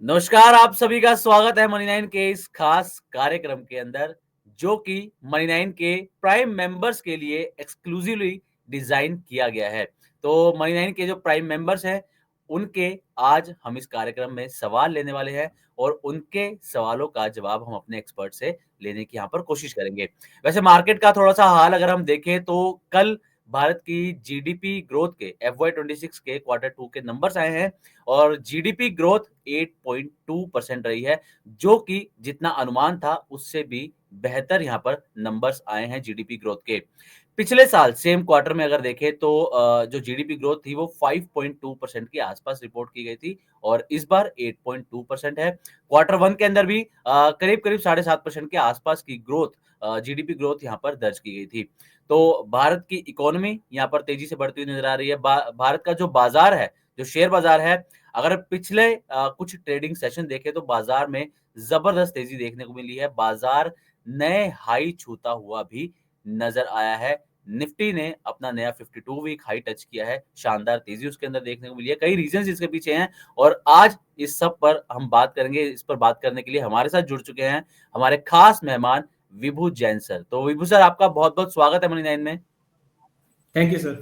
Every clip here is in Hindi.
नमस्कार, आप सभी का स्वागत है मनी 9 के इस खास कार्यक्रम के अंदर, जो कि मनी 9 के प्राइम मेंबर्स के लिए एक्सक्लूसिवली डिज़ाइन किया गया है। तो मनी 9 के जो प्राइम मेंबर्स हैं, उनके आज हम इस कार्यक्रम में सवाल लेने वाले हैं और उनके सवालों का जवाब हम अपने एक्सपर्ट से लेने की यहाँ पर कोशिश करेंगे। वैसे मार्केट का थोड़ा-सा हाल अगर हम देखें तो कल भारत की जीडीपी ग्रोथ के FY 26 के क्वार्टर 2 के नंबर्स आए हैं और जीडीपी ग्रोथ 8.2% रही है, जो कि जितना अनुमान था उससे भी बेहतर यहाँ पर नंबर्स आए हैं जीडीपी ग्रोथ के। पिछले साल सेम क्वार्टर में अगर देखें तो जो जीडीपी ग्रोथ थी वो 5.2% के आसपास रिपोर्ट की गई थी और इस बार 8.2% है। क्वार्टर 1 के अंदर भी करीब-करीब 7.5% के आसपास की ग्रोथ जीडीपी ग्रोथ यहाँ पर दर्ज की गई थी। तो भारत की इकोनॉमी यहाँ पर तेजी से बढ़ती हुई नज़र आ रही है। भारत का जो बाज़ार है, जो शेयर बाज़ार है, अगर पिछले कुछ ट्रेडिंग सेशन देखें तो बाजार में जबरदस्त तेजी देखने को मिली है। बाजार नए हाई छूता हुआ भी नजर आया है। निफ्टी ने अपना नया 52 वीक हाई टच किया है। शानदार तेजी उसके अंदर देखने को मिली है। कई रीजंस इसके पीछे हैं और आज इस सब पर हम बात करेंगे। इस पर बात करने के लिए हमारे साथ जुड़ चुके हैं हमारे खास मेहमान विभू जैन सर। तो विभू सर आपका बहुत-बहुत स्वागत है मनी 9 में। Thank you sir.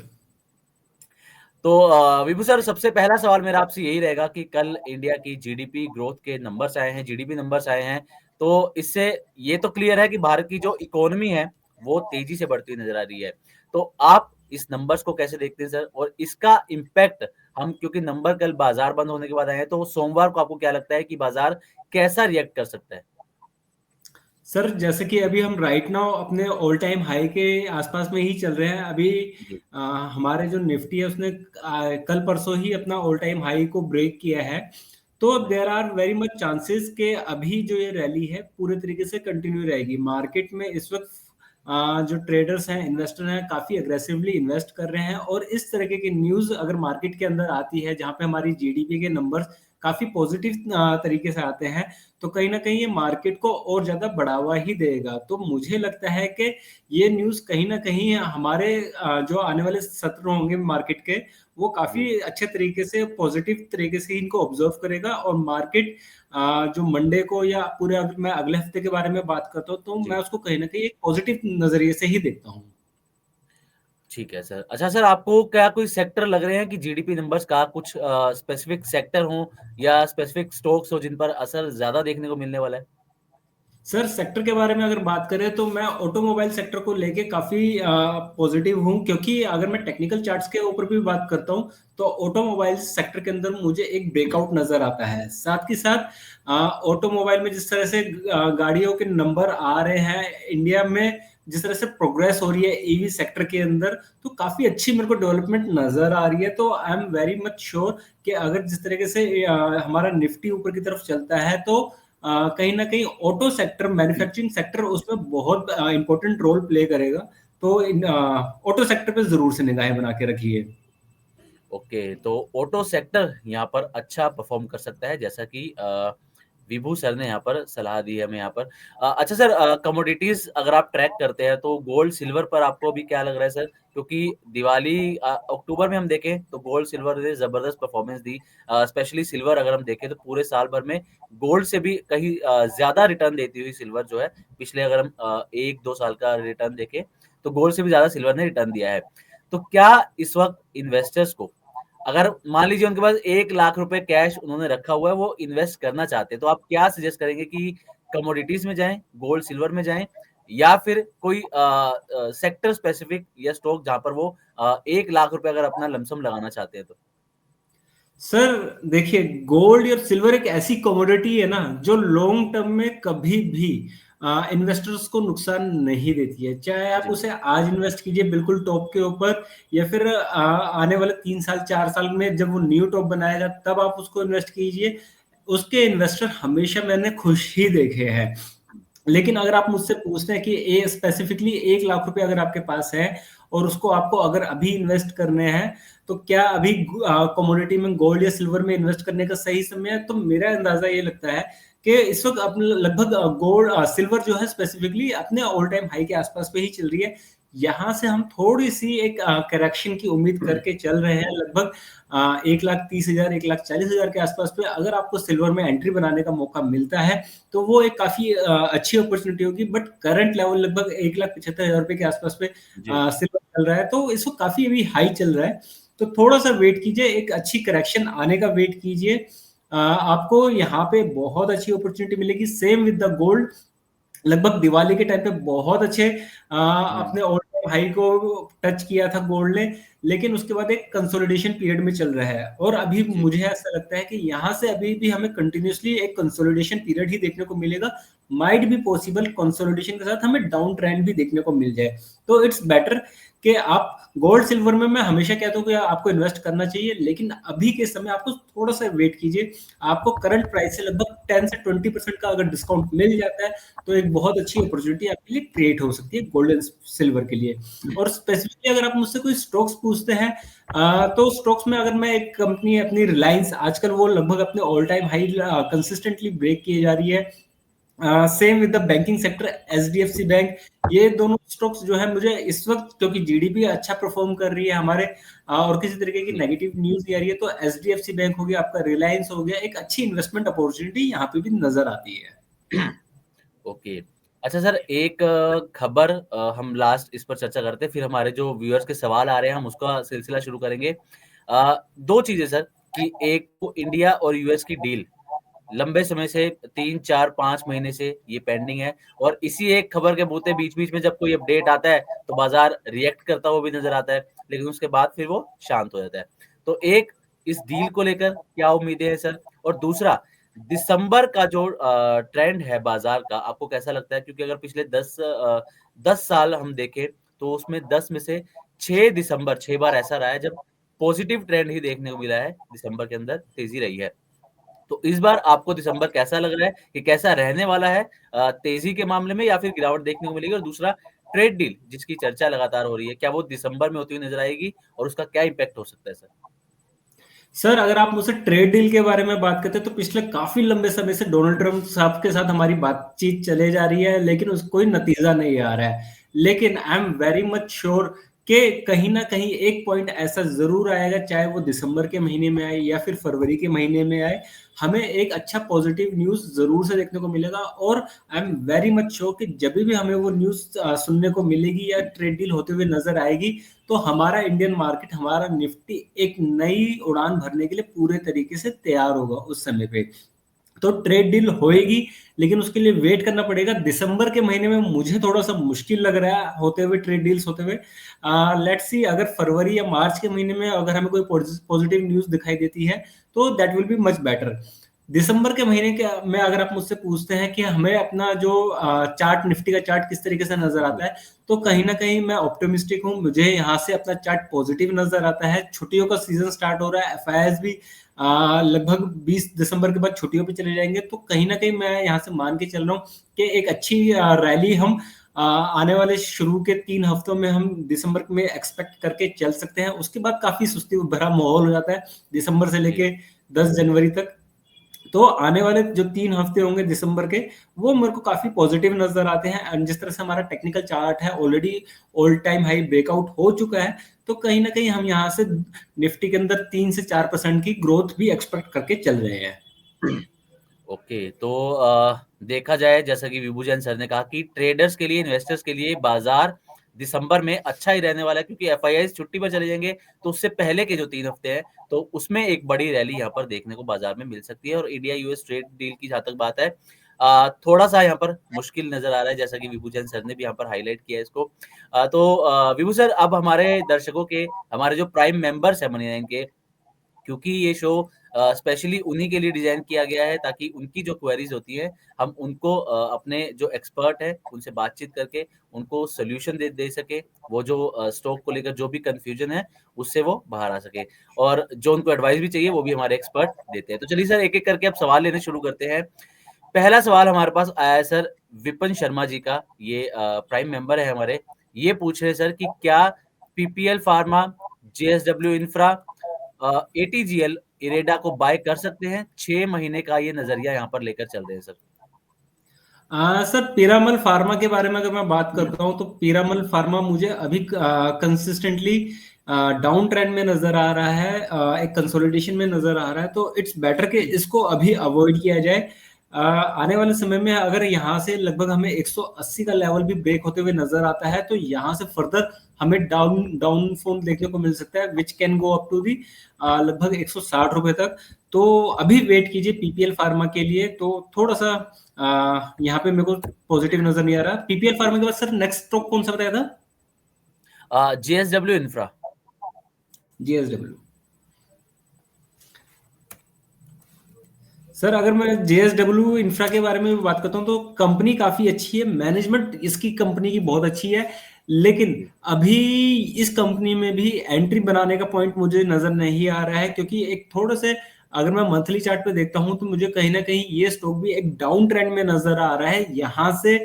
तो विभू सर सबसे पहला सवाल मेरा आपसे यही रहेगा कि कल इंडिया की जीडीपी ग्रोथ के नंबर्स आए हैं, जीडीपी नंबर्स आए हैं, तो इससे ये तो क्लियर है कि भारत की जो इकोनॉमी है, वो तेजी से बढ़ती हुई नजर आ रही है। तो आप इस नंबर्स को कैसे देखते हैं सर? और इसका इम्पैक्ट हम क्योंकि नंबर कल बाजार बंद होने के बाद आए हैं, तो सोमवार को आपको क्या लगता है कि बाजार कैसा रिएक्ट कर सकता है? सर जैसे कि अभी हम राइट नाउ अपने ऑल टाइम हाई के आसपास में ही चल रहे हैं। अभी जी, हमारे जो निफ्टी है उसने कल परसों ही अपना ऑल टाइम हाई को ब्रेक किया है। तो there are very much chances के अभी जो ये रैली है पूरे तरीके से कंटिन्यू रहेगी। मार्केट में इस वक्त जो ट्रेडर्स हैं, इन्वेस्टर हैं, काफी अग्रेसिवली इन्वेस्ट कर रहे हैं और इस तरीके की न्यूज अगर मार्केट के अंदर आती है जहां पे हमारी जीडीपी के नंबर्स काफी पॉजिटिव तरीके से आते हैं, तो कहीं ना कहीं ये मार्केट को और ज्यादा बढ़ावा ही देगा। तो मुझे लगता है कि ये न्यूज कहीं ना कहीं हमारे जो आने वाले सत्र होंगे मार्केट के, वो जी। काफी अच्छे तरीके से पॉजिटिव तरीके से इनको ऑब्जर्व करेगा और मार्केट जो मंडे को या पूरे अगर मैं अगले हफ्ते के बारे में बात करता हूँ तो मैं जी। उसको कहीं ना कहीं एक पॉजिटिव नजरिए से ही देखता हूँ। ठीक है सर। अच्छा सर आपको क्या कोई सेक्टर लग रहे हैं कि जीडीपी नंबर्स का कुछ स्पेसिफिक सेक्टर हो या स्पेसिफिक स्टॉक्स हो जिन पर असर ज़्यादा देखने को मिलने वाला है? सर सेक्टर के बारे में अगर बात करें तो मैं ऑटोमोबाइल सेक्टर को लेके काफी पॉजिटिव हूँ, क्योंकि अगर मैं टेक्निकल चार्ट्स के ऊपर भी बात करता हूँ तो ऑटोमोबाइल सेक्टर के अंदर मुझे एक ब्रेकआउट नजर आता है। साथ ही साथ ऑटोमोबाइल में जिस तरह से गाड़ियों के नंबर आ रहे हैं इंडिया में, जिस तरह से प्रोग्रेस हो रही है ईवी सेक्टर के अंदर, तो काफी अच्छी मेरे को डेवलपमेंट नजर आ रही है। तो I am very much sure कि अगर जिस तरीके से हमारा निफ्टी ऊपर की तरफ चलता है तो कहीं ना कहीं ऑटो सेक्टर, मैन्युफैक्चरिंग सेक्टर उसमें बहुत इंपॉर्टेंट रोल प्ले करेगा। तो ऑटो सेक्टर पे जरूर से निगाहें बना के रखिए। ओके, तो ऑटो सेक्टर यहाँ पर अच्छा परफ़ॉर्म कर सकता है जैसा कि विभू सर ने यहाँ पर सलाह दी है हमें यहाँ पर। अच्छा सर कमोडिटीज़ अगर आप ट्रैक करते हैं तो गोल्ड, सिल्वर पर आपको अभी क्या लग रहा है सर? क्योंकि दिवाली अक्टूबर में हम देखें तो गोल्ड, सिल्वर ने ज़बरदस्त परफ़ॉर्मेंस दी। स्पेशली सिल्वर अगर हम देखें तो पूरे साल भर में गोल्ड से भी कहीं ज़्यादा रिटर्न देती हुई सिल्वर जो है, पिछले अगर हम 1-2 साल का रिटर्न देखें, तो गोल्ड से भी ज़्यादा सिल्वर ने रिटर्न दिया है। तो क्या इस वक़्त इन्वेस्टर्स को अगर मान लीजिए उनके पास 1 लाख रुपए कैश उन्होंने रखा हुआ है, वो इन्वेस्ट करना चाहते हैं, तो आप क्या सजेस्ट करेंगे कि कमोडिटीज़ में जाएँ, गोल्ड, सिल्वर में जाएँ या फिर कोई सेक्टर स्पेसिफिक या स्टॉक जहाँ पर वो 1 लाख रुपए अगर अपना लमसम लगाना चाहते हैं तो? सर देखिए, गोल्ड और सिल्वर एक ऐसी कमोडिटी है ना जो लॉन्ग टर्म में कभी भी इन्वेस्टर्स को नुकसान नहीं देती है। चाहे आप जी, उसे आज इन्वेस्ट कीजिए बिल्कुल टॉप के ऊपर, या फिर आने वाले 3 साल 4 साल में जब वो न्यू टॉप बनाएगा तब आप उसको इन्वेस्ट कीजिए, उसके इन्वेस्टर हमेशा मैंने खुश ही देखे हैं। लेकिन अगर आप मुझसे पूछते हैं कि ए स्पेसिफिकली 1 लाख रुपए अगर आपके पास है और उसको आपको अगर अभी इन्वेस्ट करने हैं, तो क्या अभी कमोडिटी में गोल्ड या सिल्वर में इन्वेस्ट करने का सही समय है? तो मेरा अंदाजा ये लगता है कि इस वक्त अपने लगभग गोल्ड सिल्वर जो है स्पेसिफिकली अपने ऑल टाइम हाई के आसपास पे ही चल रही है। यहाँ से हम थोड़ी सी एक करेक्शन की उम्मीद करके चल रहे हैं। लगभग 1,30,000 1,40,000 के आसपास पे अगर आपको सिल्वर में एंट्री बनाने का मौका मिलता है तो वो एक काफी अच्छी अपॉर्चुनिटी होगी। बट करंट लेवल लगभग 1,75,000 रुपए के आसपास पे जी। सिल्वर चल रहा है, तो इसको काफी अभी हाई चल रहा है। तो थोड़ा सा वेट कीजिए, एक अच्छी करेक्शन आने का वेट कीजिए। आपको यहाँ पे बहुत अच्छी अपॉर्चुनिटी मिलेगी। सेम विद द गोल्ड, लगभग दिवाली के टाइम पे बहुत अच्छे अपने ऑल टाइम हाई को टच किया था गोल्ड ने, लेकिन उसके बाद एक कंसोलिडेशन पीरियड में चल रहा है। और अभी जी। मुझे ऐसा लगता है कि यहाँ से अभी भी हमें कंटिन्यूअसली एक कंसोलिडेशन पीरियड ही देखने को मिलेगा। माइट बी पॉसिबल कंसोलिडेशन के साथ हमें डाउन ट्रेंड भी देखने को मिल जाए। तो इट्स बेटर कि आप गोल्ड सिल्वर में, मैं हमेशा कहता हूँ कि आपको इन्वेस्ट करना चाहिए, लेकिन अभी के समय आपको थोड़ा सा वेट कीजिए। आपको करंट प्राइस से लगभग 10 से 20% का अगर डिस्काउंट मिल जाता है तो एक बहुत अच्छी अपॉर्चुनिटी आपके लिए क्रिएट हो सकती है गोल्ड एंड सिल्वर के लिए। और स्पेसिफिकली अगर आप मुझसे कोई स्टॉक्स पूछते हैं, तो स्टॉक्स में अगर मैं एक कंपनी अपनी रिलायंस, आजकल वो लगभग अपने all time high consistently break किए जा रही है। Same with the banking sector, HDFC bank, ये दोनों स्टॉक्स जो है मुझे इस वक्त, क्योंकि जीडीपी अच्छा परफॉर्म कर रही है हमारे, और किसी तरीके की जी। नेगेटिव न्यूज नहीं आ रही है, तो एचडीएफसी बैंक हो गया, आपका रिलायंस हो गया, एक अच्छी इन्वेस्टमेंट अपॉर्चुनिटी यहाँ पे भी नजर आती है। ओके। अच्छा सर, एक खबर हम लास्ट इस पर चर्चा करते हैं, फिर हमारे जो व्यूअर्स के सवाल आ रहे हैं हम उसका सिलसिला शुरू करेंगे। 2 चीज़ें सर, कि एक तो इंडिया और यूएस की डील लंबे समय से 3, 4, 5 महीने से ये पेंडिंग है, और इसी एक खबर के बोते बीच-बीच में जब कोई अपडेट आता है, तो बाज़ार रिएक्ट करता हुआ भी नज़र आता है, लेकिन उसके बाद फिर वो शांत हो जाता है। तो एक, इस डील को लेकर क्या उम्मीदें हैं सर? और दूसरा, दिसंबर का जो ट्रेंड है बाज़ार का, आपको कैसा लगता है? क्योंकि अगर पिछले 10 साल हम देखें, तो उसमें 10 में से 6 दिसंबर, 6 बार ऐसा रहा है जब पॉजिटिव ट्रेंड ही देखने को मिला है, दिसंबर के अंदर तेज़ी रही है। तो इस बार आपको दिसंबर कैसा लग रहा है कि कैसा रहने वाला है, तेज़ी के मामले में या फिर गिरावट देखने को मिलेगी? और दूसरा, ट्रेड डील जिसकी चर्चा लगातार हो रही है, क्या वो दिसंबर में होती हुई नज़र आएगी और उसका क्या इम्पैक्ट हो सकता है सर? सर, अगर आप मुझसे ट्रेड डील के बारे में बात करते हैं, तो पिछले काफी लंबे समय से डोनाल्ड ट्रंप साहब के साथ हमारी बातचीत चले जा रही है, लेकिन उसका कोई नतीजा नहीं आ रहा है। लेकिन I am very much sure कि कहीं ना कहीं एक पॉइंट ऐसा जरूर आएगा, चाहे वो दिसंबर के महीने में आए या फिर फरवरी के महीने में आए, हमें एक अच्छा पॉजिटिव न्यूज जरूर से देखने को मिलेगा। और I am very much sure कि जब भी हमें वो न्यूज सुनने को मिलेगी या ट्रेड डील होते हुए नजर आएगी, तो हमारा इंडियन मार्केट, हमारा निफ्टी एक नई उड़ान भरने के लिए पूरे तरीके से तैयार होगा उस समय पे। तो ट्रेड डील होएगी, लेकिन उसके लिए वेट करना पड़ेगा। दिसंबर के महीने में मुझे थोड़ा सा मुश्किल लग रहा है होते हुए, ट्रेड डील्स होते हुए। लेट्स सी, अगर फरवरी या मार्च के महीने में अगर हमें कोई पॉजिटिव न्यूज दिखाई देती है, तो that will be much better. दिसंबर के महीने के में अगर आप मुझसे पूछते हैं कि हमें अपना जो चार्ट, निफ्टी का चार्ट किस तरीके से नजर जी। आता है, तो कहीं ना कहीं मैं ऑप्टिमिस्टिक हूँ। मुझे यहाँ से अपना चार्ट पॉजिटिव नजर आता है। छुट्टियों का सीजन स्टार्ट हो रहा है, एफआईआईज भी लगभग 20 दिसंबर के बाद छुट्टियों पे चले जाएंगे, तो कहीं ना कहीं मैं यहाँ से मान के चल रहा हूँ कि एक अच्छी रैली हम आने वाले शुरू के 3 हफ्तों में हम दिसंबर में एक्सपेक्ट करके चल सकते हैं। उसके बाद काफी सुस्ती भरा माहौल हो जाता है दिसंबर से जी। लेके 10 जनवरी तक। तो आने वाले जो 3 हफ्ते होंगे दिसंबर के, वो मेरे को काफी पॉजिटिव नजर आते हैं। एंड जिस तरह से हमारा टेक्निकल चार्ट है already all time high breakout हो चुका है, तो कहीं ना कहीं हम यहाँ से निफ्टी के अंदर 3 से 4% की ग्रोथ भी एक्सपेक्ट करके चल रहे हैं। ओके, तो देखा जाए जैसा कि विभू जैन सर ने कहा कि ट्रेडर्स के लिए, इन्वेस्टर्स के लिए बाजार दिसंबर में अच्छा ही रहने वाला है, क्योंकि एफआईआई छुट्टी पर चले जाएंगे, तो उससे पहले के जो 3 हफ्ते हैं, तो उसमें एक बड़ी रैली यहाँ पर देखने को बाजार में मिल सकती है। और इंडिया यूएस ट्रेड डील की जहां तक बात है, थोड़ा सा यहाँ पर मुश्किल नजर आ रहा है, जैसा कि विभू जैन सर ने भी यहाँ पर हाईलाइट किया है इसको। तो विभू सर, अब हमारे दर्शकों के, हमारे जो प्राइम मेंबर्स है मनी नाइन के, क्योंकि ये शो स्पेशली उन्हीं के लिए डिजाइन किया गया है, ताकि उनकी जो क्वेरीज होती हैं, हम उनको अपने जो एक्सपर्ट है उनसे बातचीत करके उनको सोल्यूशन दे सके। वो जो स्टॉक को लेकर जो भी कंफ्यूजन है, उससे वो बाहर आ सके, और जो उनको एडवाइस भी चाहिए वो भी हमारे एक्सपर्ट देते हैं। तो चलिए सर, एक एक करके अब सवाल लेने शुरू करते हैं। पहला सवाल हमारे पास आया है सर, विपिन शर्मा जी का। ये प्राइम मेंबर है हमारे। ये पूछ रहे हैं सर कि क्या PPL pharma, JSW infra, ATGL, IREDA को बाय कर सकते हैं? 6 महीने का ये नजरिया यहाँ पर लेकर चल रहे हैं सर। सर पीरामल फार्मा के बारे में अगर मैं बात करता हूँ तो पीरामल फार्मा मुझे अभी कंसिस्टेंटली डाउन ट्रेंड में नजर आ रहा है, एक कंसोलिडेशन में नजर आ रहा है, तो इट्स बेटर कि इसको अभी अवॉइड किया जाए। आने वाले समय में अगर यहाँ से लगभग हमें 180 का लेवल भी ब्रेक होते हुए नजर आता है तो यहाँ से फर्दर हमें डाउनफॉल देखने को मिल सकता है, which can go up to the लगभग 160 रुपए तक। तो अभी वेट कीजिए पीपीएल फार्मा के लिए। तो थोड़ा सा यहाँ पे मेरे को पॉजिटिव नजर नहीं आ रहा। पीपीएल फार्मा के बाद सर नेक्स्ट स्टॉक कौन सा बताया था? JSW infra. जेएसडब्ल्यू। सर अगर मैं जेएसडब्ल्यू इंफ्रा के बारे में बात करता हूँ तो कंपनी काफी अच्छी है, मैनेजमेंट इसकी कंपनी की बहुत अच्छी है, लेकिन अभी इस कंपनी में भी एंट्री बनाने का पॉइंट मुझे नजर नहीं आ रहा है, क्योंकि एक थोड़े से अगर मैं मंथली चार्ट पे देखता हूँ तो मुझे कहीं ना कहीं ये स्टॉक भी एक डाउन ट्रेंड में नजर आ रहा है। यहाँ से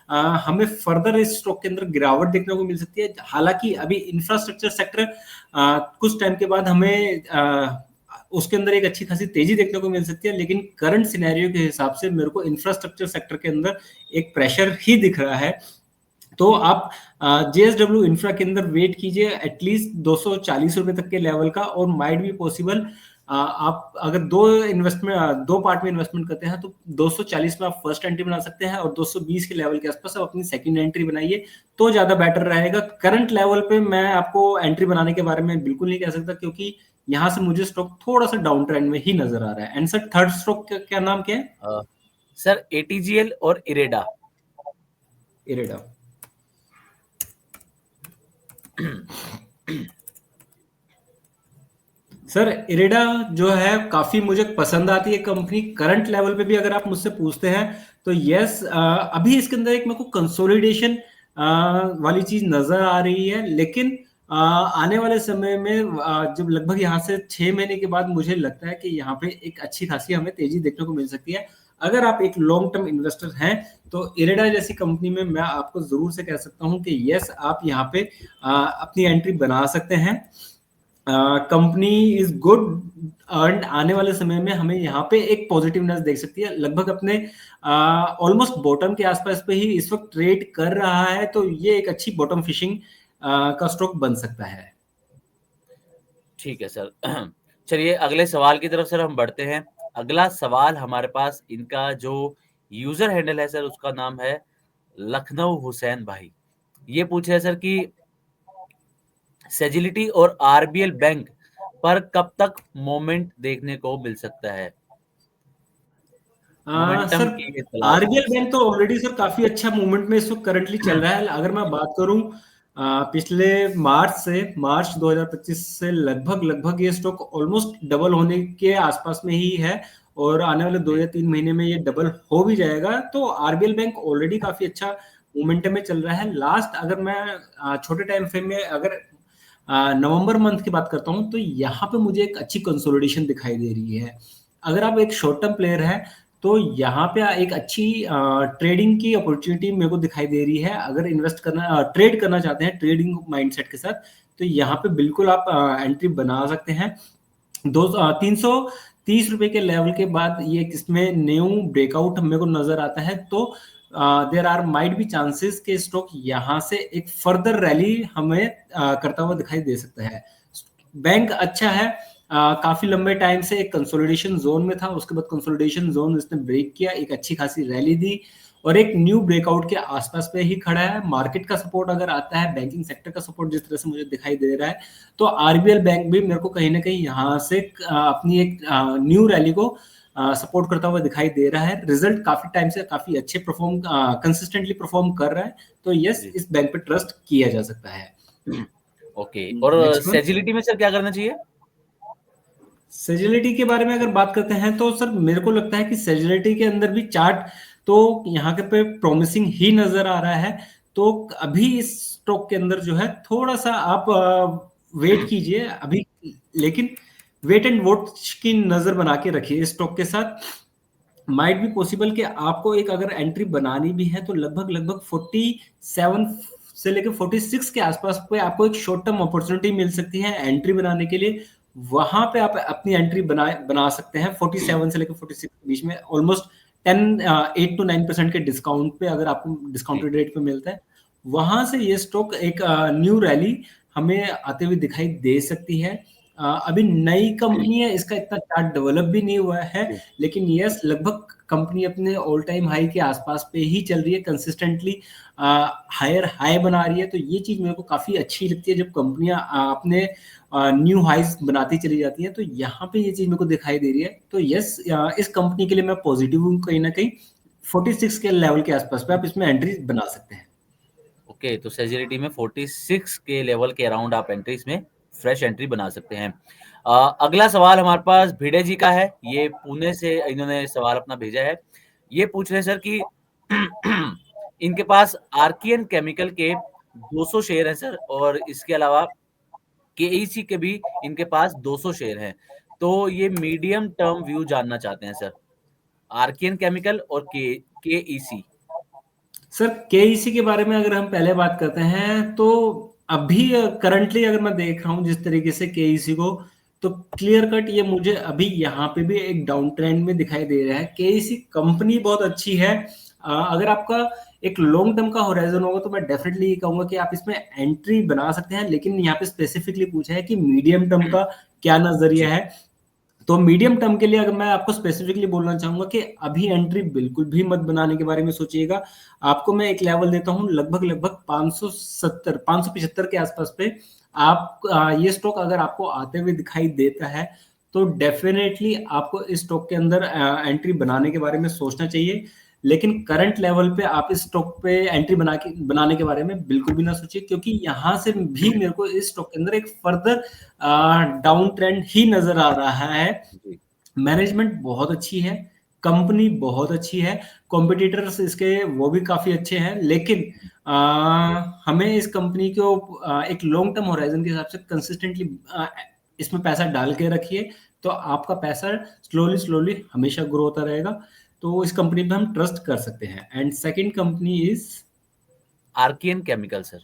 हमें फर्दर इस स्टॉक के अंदर गिरावट देखने को मिल सकती है। हालांकि अभी इंफ्रास्ट्रक्चर सेक्टर कुछ टाइम के बाद हमें उसके अंदर एक अच्छी खासी तेजी देखने को मिल सकती है, लेकिन करंट सिनेरियो के हिसाब से मेरे को इंफ्रास्ट्रक्चर सेक्टर के अंदर एक प्रेशर ही दिख रहा है। तो आप जेएसडब्ल्यू इंफ्रा के अंदर वेट कीजिए एटलीस्ट 240 रुपए तक के लेवल का, और माइट भी पॉसिबल आप अगर दो पार्ट में इन्वेस्टमेंट करते हैं तो 240 में आप फर्स्ट एंट्री बना सकते हैं और 220 के लेवल के आसपास आप अपनी सेकंड एंट्री बनाइए तो ज्यादा बेटर रहेगा। करंट लेवल पे मैं आपको एंट्री बनाने के बारे में बिल्कुल नहीं कह सकता, क्योंकि यहाँ से मुझे स्टॉक थोड़ा सा डाउन ट्रेंड में ही नजर आ रहा है। एंड सर थर्ड स्टॉक का क्या नाम क्या है? सर एटीजीएल और इरेडा। इरेडा। सर इरेडा जो है काफी मुझे पसंद आती है कंपनी। करंट लेवल पे भी अगर आप मुझसे पूछते हैं तो यस, अभी इसके अंदर एक मेरे को कंसोलिडेशन वाली चीज नजर आ रही है, लेकिन आने वाले समय में जब लगभग यहाँ से 6 महीने के बाद मुझे लगता है कि यहाँ पे एक अच्छी खासी हमें तेजी देखने को मिल सकती है। अगर आप एक लॉन्ग टर्म इन्वेस्टर हैं तो इरेडा जैसी कंपनी में मैं आपको जरूर से कह सकता हूँ कि यस, आप यहाँ पे अपनी एंट्री बना सकते हैं। Company is good earn. आने वाले समय में हमें यहाँ पे एक पॉजिटिवनेस देख सकती है, लगभग अपने ऑलमोस्ट बॉटम के आसपास पे ही इस वक्त ट्रेड कर रहा है, तो ये एक अच्छी बॉटम फिशिंग का स्टॉक बन सकता है। ठीक है सर। चलिए अगले सवाल की तरफ सर हम बढ़ते हैं। अगला सवाल हमारे पास, इनका जो यूजर हैंडल है सर उसका नाम है लखनऊ हुसैन भाई। ये पूछे है सर कि सेजिलिटी और आरबीएल बैंक पर कब तक मोमेंट देखने को मिल सकता है? मोमेंटम सर की तलाश आरबीएल है। बैंक तो ऑलरेडी सर काफी अच्छा मूवमेंट में इस वक्त करंटली चल रहा है। अगर मैं बात करूं पिछले मार्च 2025 से लगभग लगभग ये स्टॉक ऑलमोस्ट डबल होने के आसपास में ही है, और आने वाले 2 या 3 महीने में ये डबल हो भी जाएगा। तो आरबीएल बैंक ऑलरेडी काफी अच्छा मोमेंटम में चल रहा है। लास्ट अगर मैं छोटे टाइम फ्रेम में अगर नवंबर मंथ की बात करता हूं तो यहाँ पे मुझे एक अच्छी कंसोलिडेशन दिखाई दे रही है। अगर आप एक शॉर्ट टर्म प्लेयर है तो यहाँ पे एक अच्छी ट्रेडिंग की अपॉर्चुनिटी मेरे को दिखाई दे रही है। अगर इन्वेस्ट करना ट्रेड करना चाहते हैं ट्रेडिंग माइंडसेट के साथ तो यहाँ पे बिल्कुल आप एंट्री बना सकते हैं। 330 रुपए के लेवल के बाद ये इसमें न्यू ब्रेकआउट मेरे को नजर आता है, तो there are might be chances के स्टॉक यहाँ से एक फर्दर रैली हमें करता हुआ दिखाई दे सकता है। बैंक अच्छा है, काफी लंबे टाइम से एक कंसोलिडेशन जोन में था, उसके बाद कंसोलिडेशन जोन इसने ब्रेक किया, एक अच्छी खासी रैली दी और एक न्यू ब्रेकआउट के आसपास पे ही खड़ा है। मार्केट का सपोर्ट अगर आता है, बैंकिंग सेक्टर का सपोर्ट जिस तरह से मुझे दिखाई दे रहा है, तो आरबीएल बैंक भी मेरे को कहीं ना कहीं यहाँ से अपनी एक न्यू रैली को सपोर्ट करता हुआ दिखाई दे रहा है। रिजल्ट काफी टाइम से काफी अच्छे कंसिस्टेंटली परफॉर्म कर रहा है, तो यस इस बैंक पे ट्रस्ट किया जा सकता है। ओके, और सेजिलिटी में सर क्या करना चाहिए? सेजिलिटी के बारे में अगर बात करते हैं तो सर मेरे को लगता है कि सेजिलिटी के अंदर भी चार्ट तो यहाँ के पे प्रॉमिसिंग ही नजर आ रहा है। तो अभी इस स्टॉक के अंदर जो है थोड़ा सा आप वेट कीजिए अभी, लेकिन वेट एंड वॉच की नजर बना के रखिए इस स्टॉक के साथ। माइट भी पॉसिबल कि आपको एक अगर एंट्री बनानी भी है तो लगभग लगभग 47 से लेकर 46 के आसपास पे आपको एक शॉर्ट टर्म अपॉर्चुनिटी मिल सकती है एंट्री बनाने के लिए। वहां पे आप अपनी एंट्री बना सकते हैं 47 से लेकर 46 के बीच में। ऑलमोस्ट 8 to 9% के डिस्काउंट पे अगर आपको डिस्काउंटेड रेट पे मिलता है, वहां से ये स्टॉक एक न्यू रैली हमें आते हुए दिखाई दे सकती है। अभी नई कंपनी है, इसका इतना चार्ट डेवलप भी नहीं हुआ है, लेकिन यस लगभग कंपनी अपने ऑल टाइम हाई के आसपास पे ही चल रही है, कंसिस्टेंटली हायर हाई बना रही है। तो ये चीज मेरे को काफी अच्छी लगती है जब कंपनियां अपने न्यू हाइस बनाती चली जाती हैं। तो यहाँ पे ये चीज मेरे को दिखाई दे रही है। तो यस इस कंपनी के लिए मैं पॉजिटिव हूँ, कहीं ना कहीं 46 के लेवल के आसपास पे आप इसमें एंट्री बना सकते हैं। ओके, तो सेजिलिटी में 46 के लेवल के अराउंड आप एंट्री इसमें फ्रेश एंट्री बना सकते हैं। अगला सवाल हमारे पास भिड़े जी का है। ये पुणे से इन्होंने सवाल अपना भेजा है। ये पूछ रहे हैं सर कि इनके पास आर्कियन केमिकल के 200 शेयर हैं सर, और इसके अलावा केईसी के भी इनके पास 200 शेयर हैं। तो ये मीडियम टर्म व्यू जानना चाहते हैं सर, आर्कियन केमिकल और केईसी। सर केईसी के बारे में अगर हम पहले बात करते हैं, तो अभी करंटली अगर मैं देख रहा हूँ जिस तरीके से केईसी को, तो क्लियर कट ये मुझे अभी यहाँ पे भी एक डाउन ट्रेंड में दिखाई दे रहा है। केईसी कंपनी बहुत अच्छी है। अगर आपका एक लॉन्ग टर्म का होराइजन होगा तो मैं डेफिनेटली ये कहूंगा कि आप इसमें एंट्री बना सकते हैं, लेकिन यहाँ पे स्पेसिफिकली पूछा है कि मीडियम टर्म का क्या नजरिया है। तो मीडियम टर्म के लिए अगर मैं आपको स्पेसिफिकली बोलना चाहूंगा कि अभी एंट्री बिल्कुल भी मत बनाने के बारे में सोचिएगा। आपको मैं एक लेवल देता हूं लगभग 570 575 के आसपास पे। आप ये स्टॉक अगर आपको आते हुए दिखाई देता है तो डेफिनेटली आपको इस स्टॉक के अंदर एंट्री बनाने के बारे में सोचना चाहिए। लेकिन करंट लेवल पे आप इस स्टॉक पे एंट्री बनाने के बारे में बिल्कुल भी ना सोचिए, क्योंकि यहां से भी मेरे को इस स्टॉक के अंदर एक फर्दर डाउन ट्रेंड ही नजर आ रहा है। मैनेजमेंट बहुत अच्छी है, कंपनी बहुत अच्छी है, कॉम्पिटिटर्स इसके वो भी काफी अच्छे हैं, लेकिन हमें इस कंपनी को एक लॉन्ग टर्म होराइजन के हिसाब से कंसिस्टेंटली इसमें पैसा डाल के रखिए, तो आपका पैसा स्लोली स्लोली हमेशा ग्रो होता रहेगा। तो इस कंपनी पे हम ट्रस्ट कर सकते हैं। And second company is Archean chemical sir,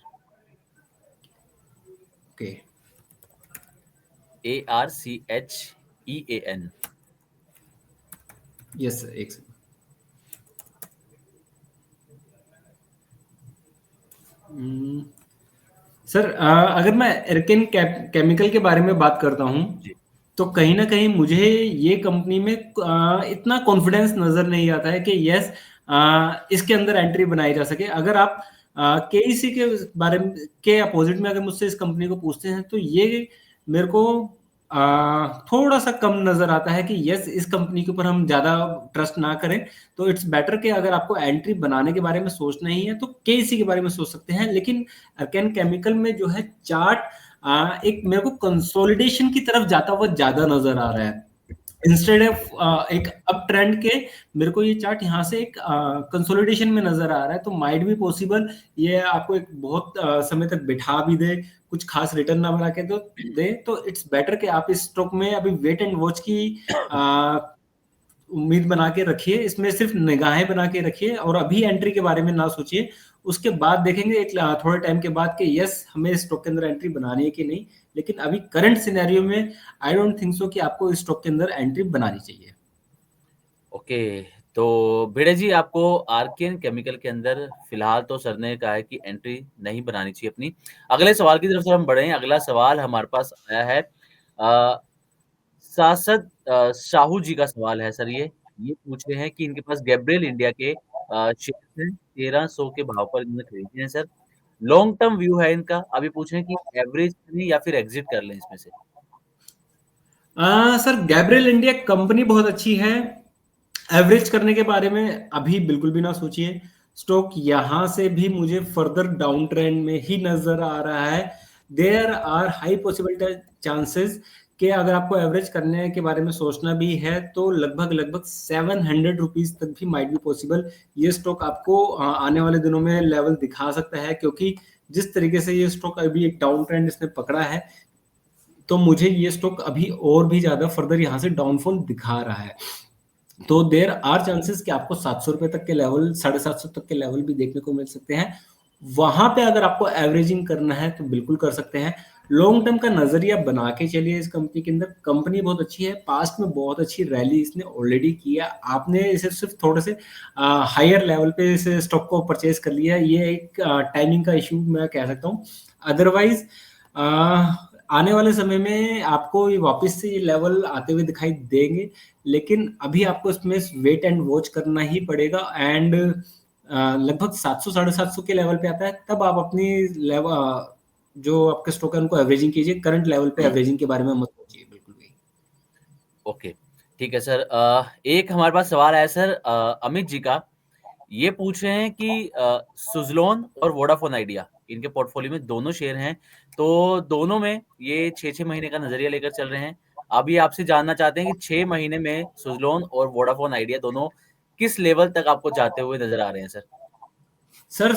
okay, ARCHEAN। Yes sir, एक सेकंड। सर अगर मैं एर्केन केमिकल के बारे में बात करता हूं, तो कहीं ना कहीं मुझे ये कंपनी में इतना कॉन्फिडेंस नजर नहीं आता है कि यस इसके अंदर एंट्री बनाई जा सके। अगर आप केईसी के बारे में के अपोजिट में अगर मुझसे इस कंपनी को पूछते हैं, तो ये मेरे को थोड़ा सा कम नजर आता है कि यस इस कंपनी के ऊपर हम ज्यादा ट्रस्ट ना करें। तो इट्स बेटर कि अगर आपको एंट्री बनाने के बारे में सोचना ही है तो केईसी के बारे में सोच सकते हैं। लेकिन अर्केन केमिकल में जो है चार्ट एक मेरे को कंसोलिडेशन की तरफ जाता हुआ ज्यादा नजर आ रहा है, इंस्टेड ऑफ एक अप ट्रेंड के। मेरे को ये चार्ट यहाँ से एक कंसोलिडेशन में नजर आ रहा है। तो माइट भी पॉसिबल ये आपको एक बहुत समय तक बिठा भी दे, कुछ खास रिटर्न ना बना के तो दे। तो इट्स बेटर कि आप इस स्टॉक में अभी वेट एंड वॉच की उम्मीद बना के रखिए, इसमें सिर्फ निगाहें बना के रखिए और अभी एंट्री के बारे में ना सोचिए। उसके बाद देखेंगे एक थोड़े टाइम के बाद कि यस हमें इस स्टॉक के अंदर एंट्री बनानी है कि नहीं। लेकिन अभी करंट सिनेरियो में आई डोंट थिंक सो कि आपको इस स्टॉक के अंदर एंट्री बनानी चाहिए। ओके, तो भिड़े जी आपको आर्कियन केमिकल के अंदर फिलहाल तो सर ने कहा है कि एंट्री नहीं बनानी चाहिए अपनी। अगले सवाल की तरफ से हम बढ़े हैं। अगला सवाल हमारे पास आया है सासद साहू जी का सवाल है सर। ये पूछ रहे हैं कि इनके पास गैब्रियल इंडिया के शेयर हैं, 1300 के भाव पर इन्होंने खरीदे हैं सर। लॉन्ग टर्म व्यू है इनका। अभी पूछ रहे हैं कि एवरेज करें या फिर एग्जिट कर लें इसमें से। सर गैब्रियल इंडिया कंपनी बहुत अच्छी है, एवरेज करने के बारे में अभी बिल्कुल भी ना सोचिए। स्टॉक यहां से भी मुझे फर्दर डाउन ट्रेंड में ही नजर आ रहा है। There are high possible chances कि अगर आपको एवरेज करने के बारे में सोचना भी है तो लगभग 700 रुपीज तक भी माइट बी पॉसिबल। ये स्टॉक आपको आने वाले दिनों में लेवल दिखा सकता है, क्योंकि जिस तरीके से ये स्टॉक अभी एक डाउन ट्रेंड इसने पकड़ा है, तो मुझे ये स्टॉक अभी और भी ज्यादा फर्दर यहाँ से डाउनफॉल दिखा रहा है। तो देर आर चांसेस कि आपको 700 रुपए तक के लेवल, 750 तक के लेवल भी देखने को मिल सकते हैं। वहां पे अगर आपको एवरेजिंग करना है तो बिल्कुल कर सकते हैं। लॉन्ग टर्म का नजरिया बना के चलिए इस कंपनी के अंदर। कंपनी बहुत अच्छी है, पास्ट में बहुत अच्छी रैली इसने ऑलरेडी किया। आपने इसे सिर्फ थोड़े से हायर लेवल पे इस स्टॉक को परचेज कर लिया, ये एक टाइमिंग का इशू मैं कह सकता हूँ। अदरवाइज आने वाले समय में आपको ये वापस से ये लेवल आते हुए दिखाई देंगे, लेकिन अभी आपको इसमें वेट एंड वॉच करना ही पड़ेगा। एंड लगभग 700 750 के लेवल पे आता है, तब आप अपनी लेवल जो आपके स्टॉक है उनको एवरेजिंग कीजिए। करंट लेवल पे एवरेजिंग के बारे में मत सोचिए बिल्कुल भी। ओके, ठीक है सर। एक हमारे पास सवाल आया सर अमित जी का। ये पूछ रहे हैं कि सुज़लोन और वोडाफोन आइडिया, इनके पोर्टफोलियो में दोनों शेयर हैं, तो दोनों में ये 6-6 महीने का नजरिया लेकर चल रहे हैं। अब ये आपसे जानना चाहते हैं कि 6 महीने में सुज़लोन और वोडाफोन आइडिया दोनों किस लेवल तक आपको जाते हुए नजर आ रहे हैं सर? सर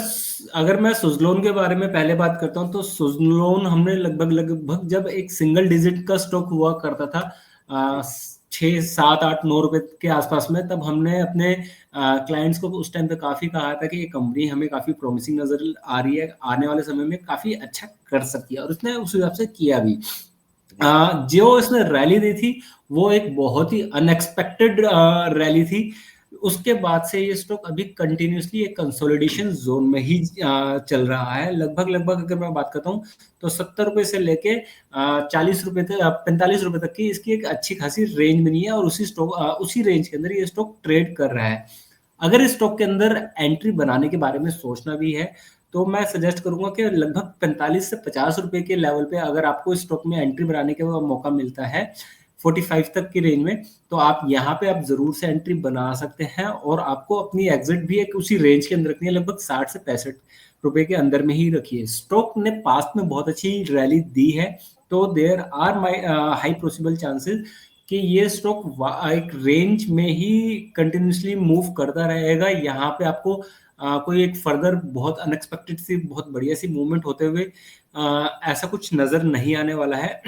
अगर मैं सुजलोन के बारे में पहले बात करता हूं, तो सुजलोन हमने लगभग लगभग जब एक सिंगल डिजिट का स्टॉक हुआ करता था, जी। 6 7 8 9 रुपए के आसपास में, तब हमने अपने क्लाइंट्स को उस टाइम पे काफी कहा था कि ये कंपनी हमें काफी प्रॉमिसिंग नजर आ रही है, आने वाले समय में काफी अच्छा कर सकती है, और उसने उस हिसाब से किया भी। जी। जो इसने रैली दी थी वो एक बहुत ही अनएक्सपेक्टेड रैली थी। उसके बाद से ये स्टॉक अभी कंटिन्यूसली एक कंसोलिडेशन जोन में ही चल रहा है। लगभग लगभग अगर मैं बात करता हूँ तो 70 रुपए से लेके 40 रुपए तक, 45 रुपए तक की इसकी एक अच्छी खासी रेंज बनी है, और उसी रेंज के अंदर ये स्टॉक ट्रेड कर रहा है। अगर इस स्टॉक के अंदर एंट्री बनाने के बारे में सोचना भी है, तो मैं सजेस्ट करूंगा कि लगभग 45 से 50 रुपए के लेवल पे अगर आपको इस स्टॉक में एंट्री बनाने का मौका मिलता है 45 तक की रेंज में, तो आप यहाँ पे आप जरूर से एंट्री बना सकते हैं। और आपको अपनी एग्जिट भी एक उसी रेंज के अंदर रखनी है, लगभग 60 से 65 रुपए के अंदर में ही रखिए। स्टॉक ने पास्ट में बहुत अच्छी रैली दी है, तो there are my high possible chances कि ये स्टॉक एक रेंज में ही कंटिन्यूसली मूव करता रहेगा। यहाँ पे आपको कोई एक फर्दर बहुत अनएक्सपेक्टेड सी बहुत बढ़िया सी मूवमेंट होते हुए ऐसा कुछ नजर नहीं आने वाला है।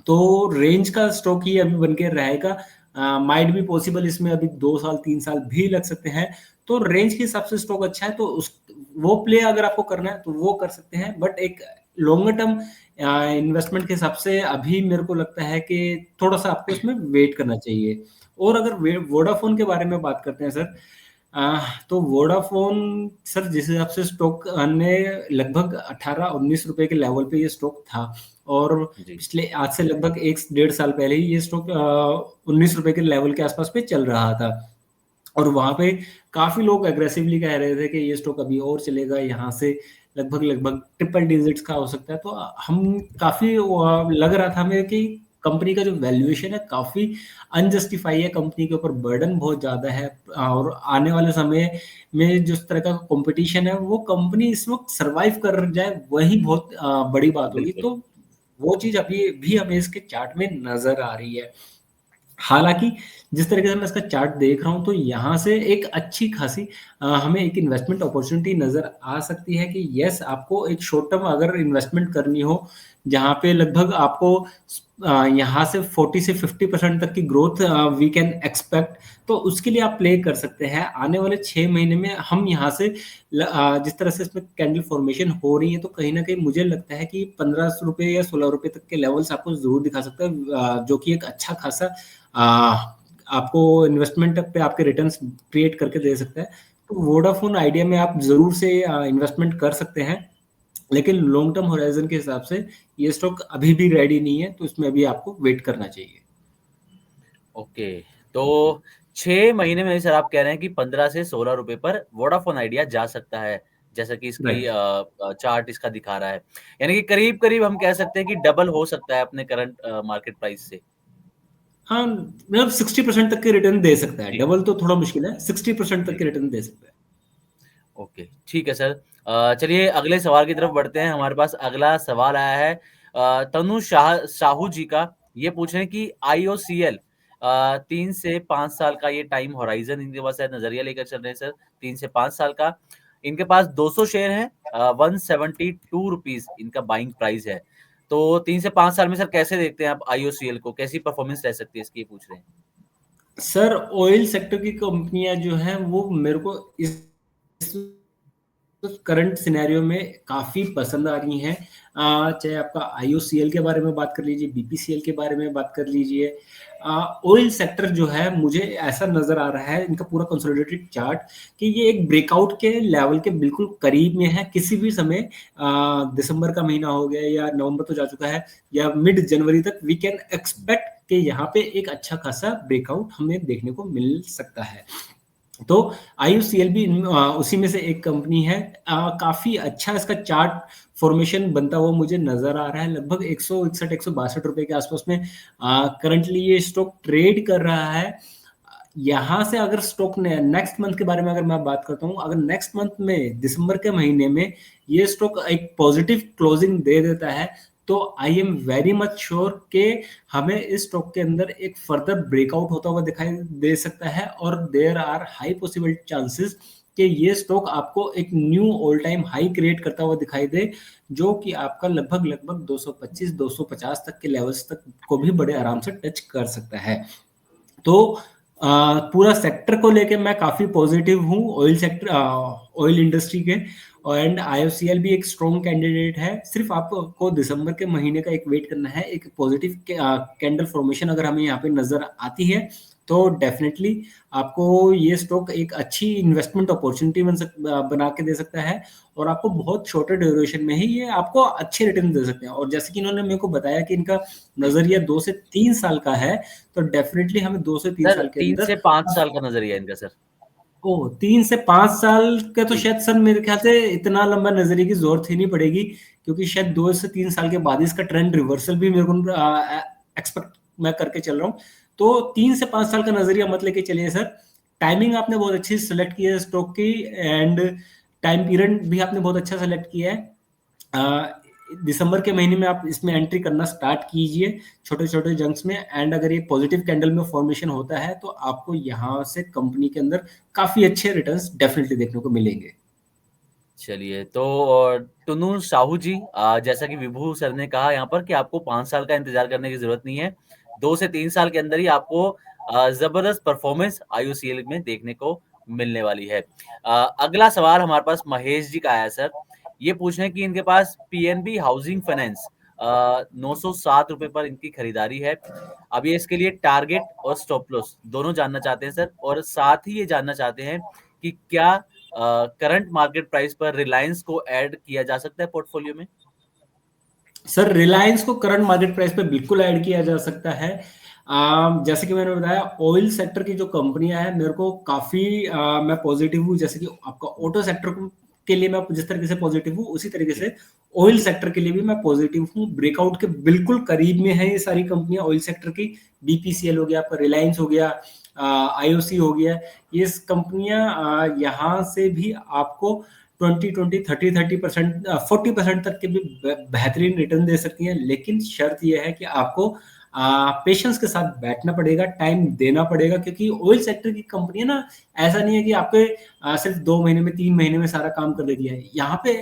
तो रेंज का स्टॉक ही अभी बन के रहेगा। माइट भी पॉसिबल इसमें अभी 2 साल 3 साल भी लग सकते हैं। तो रेंज के हिसाब से स्टॉक अच्छा है, तो उस वो प्ले अगर आपको करना है तो वो कर सकते हैं। बट एक लॉन्गर टर्म इन्वेस्टमेंट के हिसाब से अभी मेरे को लगता है कि थोड़ा सा आपको इसमें वेट करना चाहिए। और अगर वोडाफोन के बारे में बात करते हैं सर, तो वोडाफोन सर जिस हिसाब से स्टॉक ने लगभग 18 19 रुपए के लेवल पे ये स्टॉक था, और जी। पिछले आज से लगभग 1 1.5 साल पहले ही ये स्टॉक 19 रुपए के लेवल के आसपास पे चल रहा था। और वहां पे काफी लोग एग्रेसिवली कह रहे थे कि ये स्टॉक अभी और चलेगा, यहाँ से लगभग लगभग ट्रिपल डिजिट्स का हो सकता है। तो हम काफी लग रहा था हमें कि कंपनी का जो वैल्यूएशन है काफी अनजस्टिफाई है, कंपनी के ऊपर बर्डन बहुत ज्यादा है, और आने वाले समय में जिस तरह का कंपटीशन है वो कंपनी इस वक्त सरवाइव कर जाए वही बहुत बड़ी बात होगी। बिल्कुल। तो वो चीज अभी भी हमें इसके चार्ट में नजर आ रही है। हालांकि जिस तरीके से मैं इसका चार्ट देख रहा हूं, तो यहाँ से एक अच्छी खासी हमें एक इन्वेस्टमेंट अपॉर्चुनिटी नजर आ सकती है कि यस, आपको एक शॉर्ट टर्म अगर इन्वेस्टमेंट करनी हो, जहाँ पे लगभग आपको यहाँ से 40 से 50% तक की ग्रोथ वी कैन एक्सपेक्ट, तो उसके लिए आप प्ले कर सकते हैं। आने वाले 6 महीने में हम यहाँ से जिस तरह से इसमें कैंडल फॉर्मेशन हो रही है, तो कहीं ना कहीं मुझे लगता है कि 15 रुपए या 16 रुपए तक के लेवल्स आपको जरूर दिखा सकता है, जो कि एक अच्छा खासा आपको इन्वेस्टमेंट पे आपके रिटर्न्स क्रिएट करके दे सकता है। तो वोडाफोन आइडिया में आप जरूर से इन्वेस्टमेंट कर सकते हैं, लेकिन लॉन्ग टर्म होराइजन के हिसाब से ये स्टॉक अभी भी रेडी नहीं है, तो इसमें अभी आपको वेट करना चाहिए। ओके, तो 6 महीने में सर आप कह रहे हैं कि 15 से 16 रुपए पर वोडाफोन आइडिया जा सकता है, जैसा कि इसकी राइट। चार्ट इसका दिखा रहा है। यानी कि करीब-करीब हम कह सकते हैं कि डबल हो सकता है अपने करंट मार्केट प्राइस से। हाँ, मतलब 60% तक के रिटर्न दे सकता है। जी। डबल तो थोड़ा मुश्किल है, 60% तक जी। के रिटर्न दे सकता है। ओके, ठीक है सर। चलिए अगले सवाल की तरफ बढ़ते हैं। हमारे पास अगला सवाल आया है तनु साहू जी का। ये पूछ रहे हैं कि आईओसीएल 3 से 5 साल का ये टाइम होराइज़न इनके पास है, नज़रिया लेकर चल रहे हैं सर, 3 से 5 साल का। इनके पास 200 शेयर हैं, 172 रुपीज़ इनका बाइंग प्राइस है। तो 3 से 5 साल में सर कैसे देखते हैं आप आईओसीएल को? कैसी परफॉर्मेंस रह सकती है इसकी, ये पूछ रहे हैं? सर ऑयल सेक्टर की कंपनियां जो हैं वो मेरे को इस तो करंट सिनेरियो में काफ़ी पसंद आ रही हैं। चाहे आपका आईओसीएल के बारे में बात कर लीजिए, बीपीसीएल के बारे में बात कर लीजिए। ऑयल सेक्टर जो है मुझे ऐसा नज़र आ रहा है इनका पूरा कंसोलिडेटेड चार्ट कि ये एक ब्रेकआउट के लेवल के बिल्कुल करीब में है। किसी भी समय दिसंबर का महीना हो गया या नवंबर तो जा चुका है या मिड जनवरी तक वी कैन एक्सपेक्ट कि यहाँ पे एक अच्छा खासा ब्रेकआउट हमें देखने को मिल सकता है। तो आईयूसीएल भी उसी में से एक कंपनी है। काफी अच्छा इसका चार्ट फॉर्मेशन बनता हुआ मुझे नजर आ रहा है। लगभग 161 162 रुपए के आसपास में करंटली ये स्टॉक ट्रेड कर रहा है। यहाँ से अगर स्टॉक ने नेक्स्ट मंथ के बारे में अगर मैं बात करता हूँ, अगर नेक्स्ट मंथ में दिसंबर के महीने में ये स्टॉक एक पॉजिटिव क्लोजिंग दे देता है तो I am very much sure कि हमें इस स्टॉक के अंदर एक फर्दर ब्रेकआउट होता हुआ दिखाई दे सकता है और there are high possible chances कि ये स्टॉक आपको एक new all time high create करता हुआ दिखाई दे, जो कि आपका लगभग लगभग 225 250 तक के लेवल्स तक को भी बड़े आराम से टच कर सकता है। तो पूरा सेक्टर को लेके मैं काफी पॉजिटिव हूँ। ऑयल सेक्टर, ऑयल इंडस्ट्री के, एंड आईओसीएल भी एक स्ट्रॉन्ग कैंडिडेट है। सिर्फ आपको दिसंबर के महीने का एक वेट करना है। एक पॉजिटिव कैंडल फॉर्मेशन अगर हमें यहाँ पे नजर आती है तो डेफिनेटली आपको ये स्टॉक एक अच्छी इन्वेस्टमेंट अपॉर्चुनिटी बना के दे सकता है और आपको बहुत शॉर्टर ड्यूरेशन में ही ये आपको अच्छे रिटर्न दे सकते हैं। और जैसे कि इन्होंने मेरे को बताया कि इनका नजरिया 2 से 3 साल का है, तो डेफिनेटली हमें 2 से 3 सर साल के 3 अंदर से 5 साल का नजरिया इनका सर। ओ 3 से 5 साल का तो जी। शायद सर मेरे ख्याल से इतना लंबा नजरिए की जरूरत ही नहीं पड़ेगी, क्योंकि शायद 2 से 3 साल के बाद इसका ट्रेंड रिवर्सल भी मेरे को एक्सपेक्ट मैं करके चल रहा हूँ। तो 3 से 5 साल का नजरिया मत लेके चलिए सर। टाइमिंग आपने बहुत अच्छी सेलेक्ट की है स्टॉक की, एंड टाइम पीरियड भी आपने बहुत अच्छा सेलेक्ट किया है। दिसंबर के महीने में आप इसमें एंट्री करना स्टार्ट कीजिए छोटे छोटे जंक्स में, एंड अगर ये पॉजिटिव कैंडल में फॉर्मेशन होता है तो आपको यहाँ से कंपनी के अंदर काफी अच्छे रिटर्न्स डेफिनेटली देखने को मिलेंगे। चलिए, तो टुनू साहू जी, जैसा कि विभू सर ने कहा यहाँ पर कि आपको 5 साल का इंतजार करने की जरूरत नहीं है। 2 से 3 साल के अंदर ही आपको जबरदस्त परफॉर्मेंस आईयूसीएल में देखने को मिलने वाली है। अगला सवाल हमारे पास महेश जी का आया है सर। ये पूछ रहे हैं कि इनके पास पीएनबी हाउसिंग फाइनेंस 907 रुपए पर इनकी खरीदारी है। अब ये इसके लिए टारगेट और स्टॉप लॉस दोनों जानना चाहते हैं सर, और साथ ही ये जानना चाहते हैं कि क्या करंट मार्केट प्राइस पर रिलायंस को ऐड किया जा सकता है पोर्टफोलियो में। सर रिलायंस को करंट मार्केट प्राइस पे बिल्कुल ऐड किया जा सकता है। जैसे कि मैंने बताया, ऑयल सेक्टर की जो कंपनियां हैं मेरे को काफी मैं पॉजिटिव हूँ। जैसे कि आपका ऑटो सेक्टर के लिए मैं जिस तरीके से पॉजिटिव हूँ, उसी तरीके से ऑयल सेक्टर के लिए भी मैं पॉजिटिव हूँ। ब्रेकआउट के बिल्कुल करीब में है ये सारी कंपनियां ऑयल सेक्टर की। बीपीसीएल हो गया, आपका रिलायंस हो गया, आईओसी हो गया, ये कंपनियां यहाँ से भी आपको 20-20 30-30% 40% तक के भी बेहतरीन रिटर्न दे सकती हैं। लेकिन शर्त यह है कि आपको पेशेंस के साथ बैठना पड़ेगा, टाइम देना पड़ेगा, क्योंकि ऑयल सेक्टर की कंपनी है ना, ऐसा नहीं है कि आपके सिर्फ 2 महीने में 3 महीने में सारा काम कर देती है। यहाँ पे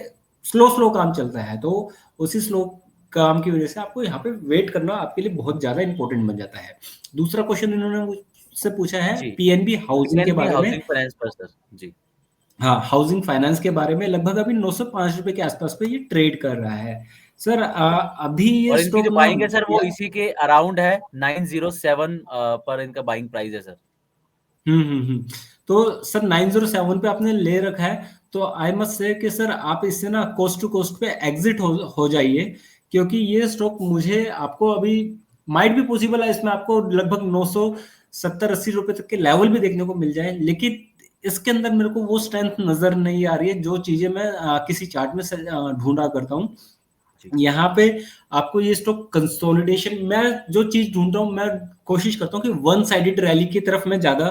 स्लो स्लो काम चलता है, तो उसी स्लो काम की वजह से आपको यहाँ पे वेट करना आपके लिए बहुत ज्यादा इंपॉर्टेंट बन जाता है। दूसरा क्वेश्चन इन्होंने मुझसे पूछा है जी, पीएनबी हाउसिंग के पीएनबी बारे में। हाउसिंग फाइनेंस पर सर। जी। हाँ, हाउसिंग फाइनेंस के बारे में लगभग अभी 905 रुपए के आसपास पे ये ट्रेड कर रहा है सर। अभी ये और इनकी स्टॉक जो ना बाइंग है सर वो इसी के अराउंड है, 907 पर इनका बाइंग प्राइस है सर। तो सर 907 पे आपने ले रखा है, तो आई मस्ट से कि सर आप इससे ना कोस्ट टू कोस्ट पे एग्जिट हो जाइए, क्योंकि ये स्टॉक मुझे आपको अभी माइट भी पॉसिबल है इसमें आपको लगभग 970-80 रुपए तक के लेवल भी देखने को मिल जाए, लेकिन इसके अंदर मेरे को वो स्ट्रेंथ नजर नहीं आ रही है जो चीजें मैं किसी चार्ट में ढूंढा करता हूँ। यहाँ पे आपको ये स्टॉक कंसोलिडेशन, मैं जो चीज ढूंढ रहा हूँ, मैं कोशिश करता हूँ कि वन साइडेड रैली की तरफ मैं ज्यादा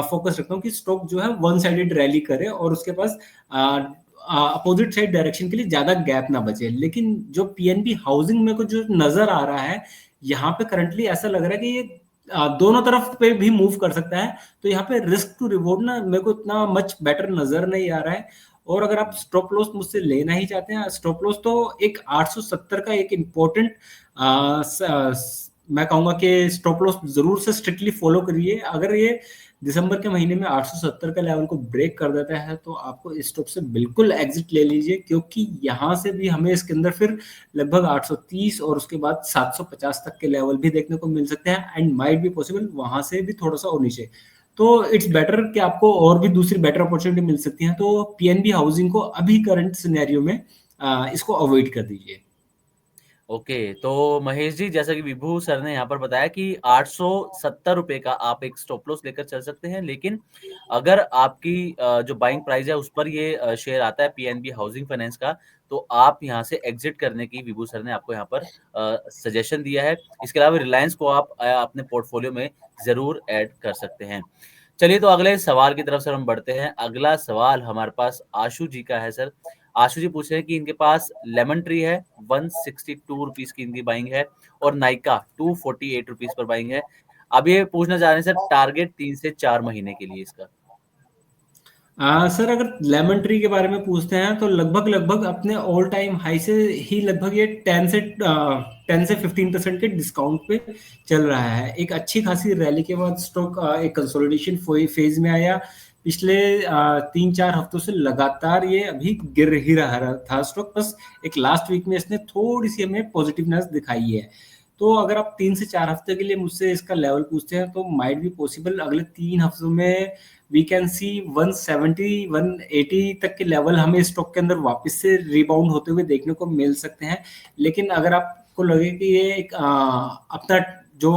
फोकस रखता हूँ कि स्टॉक जो है वन साइडेड रैली करे और उसके पास अपोजिट साइड डायरेक्शन के लिए ज्यादा गैप ना बचे। लेकिन जो पीएनबी हाउसिंग में को जो नजर आ रहा है, यहाँ पे करंटली ऐसा लग रहा है कि ये दोनों तरफ पे भी मूव कर सकता है। तो यहाँ पे रिस्क टू रिवॉर्ड ना मेरे को इतना मच बेटर नजर नहीं आ रहा है। और अगर आप स्टॉप लॉस मुझसे लेना ही चाहते हैं, स्टॉप लॉस तो एक 870 का एक इम्पोर्टेंट मैं कहूंगा कि स्टॉप लॉस जरूर से स्ट्रिक्टली फॉलो करिए। अगर ये दिसंबर के महीने में 870 का लेवल को ब्रेक कर देता है तो आपको इस स्टॉक से बिल्कुल एग्जिट ले लीजिए, क्योंकि यहाँ से भी हमें इसके अंदर फिर लगभग 830 और उसके बाद 750 तक के लेवल भी देखने को मिल सकते हैं, एंड माइट भी पॉसिबल वहां से भी थोड़ा सा और नीचे। तो इट्स बेटर कि आपको और भी दूसरी बेटर अपॉर्चुनिटी मिल सकती है, तो पीएनबी हाउसिंग को अभी करंट सिनेरियो में इसको अवॉइड कर दीजिए। ओके, तो महेश जी, जैसा कि विभू सर ने यहाँ पर बताया कि 870 रुपए का आप एक स्टॉप लॉस लेकर चल सकते हैं, लेकिन अगर आपकी जो बाइंग प्राइस है उस पर ये शेयर आता है पीएनबी हाउसिंग फाइनेंस का, तो आप यहाँ से एग्जिट करने की विभू सर ने आपको यहाँ पर सजेशन दिया है। इसके अलावा रिलायंस को आप अपने पोर्टफोलियो में जरूर ऐड कर सकते हैं। चलिए, तो अगले सवाल की तरफ सर हम बढ़ते हैं। अगला सवाल हमारे पास आशु जी का है सर। आशु जी पूछ रहे हैं कि इनके पास लेमन ट्री है, 162 रुपीज की इनकी बाइंग है, और नाइका 248 रुपीज पर बाइंग है। अब ये पूछना चाह रहे हैं सर, टारगेट 3 से 4 महीने के लिए इसका। सर अगर लेमन ट्री के बारे में पूछते हैं तो लगभग लगभग अपने ऑल टाइम हाई से ही लगभग ये 10 से 15% के डिस्काउंट पे चल रहा है। एक अच्छी खासी रैली के बाद स्टॉक एक कंसोलिडेशन फेज में आया। पिछले 3-4 हफ्तों से लगातार ये अभी गिर ही रहा था स्टॉक, बस एक लास्ट वीक में इसने थोड़ी सी हमें पॉजिटिवनेस दिखाई है। तो अगर आप 3 से 4 हफ्ते के लिए मुझसे इसका लेवल पूछते हैं तो माइट भी पॉसिबल अगले 3 हफ्तों में वी कैन सी 170 180 तक के लेवल हमें स्टॉक के अंदर वापस से रिबाउंड होते हुए देखने को मिल सकते हैं। लेकिन अगर आपको लगे कि ये एक अपना जो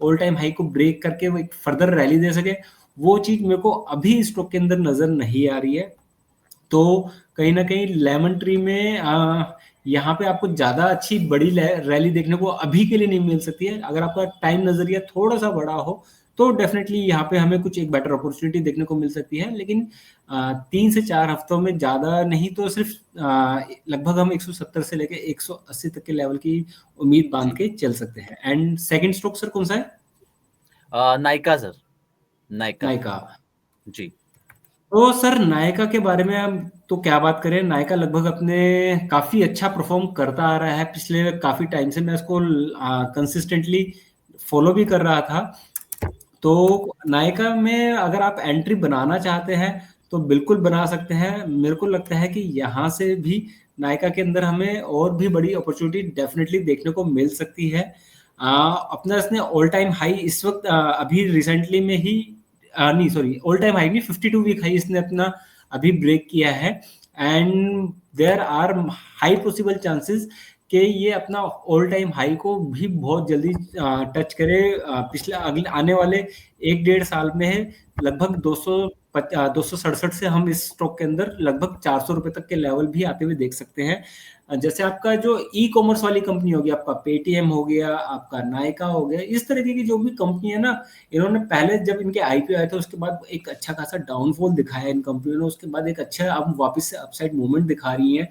ऑल टाइम हाई को ब्रेक करके वो एक फर्दर रैली दे सके, वो चीज मेरे को अभी स्टॉक के अंदर नजर नहीं आ रही है। तो कहीं ना कहीं लेमन ट्री में यहाँ पे आपको ज्यादा अच्छी बड़ी रैली देखने को अभी के लिए नहीं मिल सकती है। अगर आपका टाइम नजरिया थोड़ा सा बड़ा हो तो डेफिनेटली यहाँ पे हमें कुछ एक बेटर अपॉर्चुनिटी देखने को मिल सकती है, लेकिन 3 से 4 हफ्तों में ज्यादा नहीं तो सिर्फ लगभग हम 170 से लेके 180 तक के लेवल की उम्मीद बांध के चल सकते हैं। एंड सेकंड स्टॉक सर कौन सा है? नाइका सर, नाइका नायका। जी। तो सर नायका के बारे में हम तो क्या बात करें, नायका लगभग अपने काफी अच्छा परफॉर्म करता आ रहा है। पिछले काफी टाइम से मैं इसको कंसिस्टेंटली फॉलो भी कर रहा था। तो नायका में अगर आप एंट्री बनाना चाहते हैं तो बिल्कुल बना सकते हैं। मेरे को लगता है कि यहाँ से भी नायका के अंदर हमें और भी बड़ी अपॉर्चुनिटी डेफिनेटली देखने को मिल सकती है। अपना इसने ऑल टाइम हाई इस वक्त अभी रिसेंटली में ही नहीं सॉरी ऑल टाइम हाई नहीं 52 वीक हाई इसने अपना अभी ब्रेक किया है। And there are high possible chances कि ये अपना ऑल टाइम हाई को भी बहुत जल्दी टच करे। पिछले अगले आने वाले 1-1.5 साल में लगभग 267 से हम इस स्टॉक के अंदर लगभग 400 रुपए तक के लेवल भी आते हुए देख सकते हैं। जैसे आपका जो ई कॉमर्स वाली कंपनी होगी, आपका पेटीएम हो गया, आपका नायका हो गया, इस तरीके की जो भी कंपनी है ना, इन्होंने पहले जब इनके आईपीओ आए थे उसके बाद एक अच्छा खासा डाउनफॉल दिखाया इन कंपनियों ने, उसके बाद एक अच्छा अब वापस से अपसाइड मूवमेंट दिखा रही है।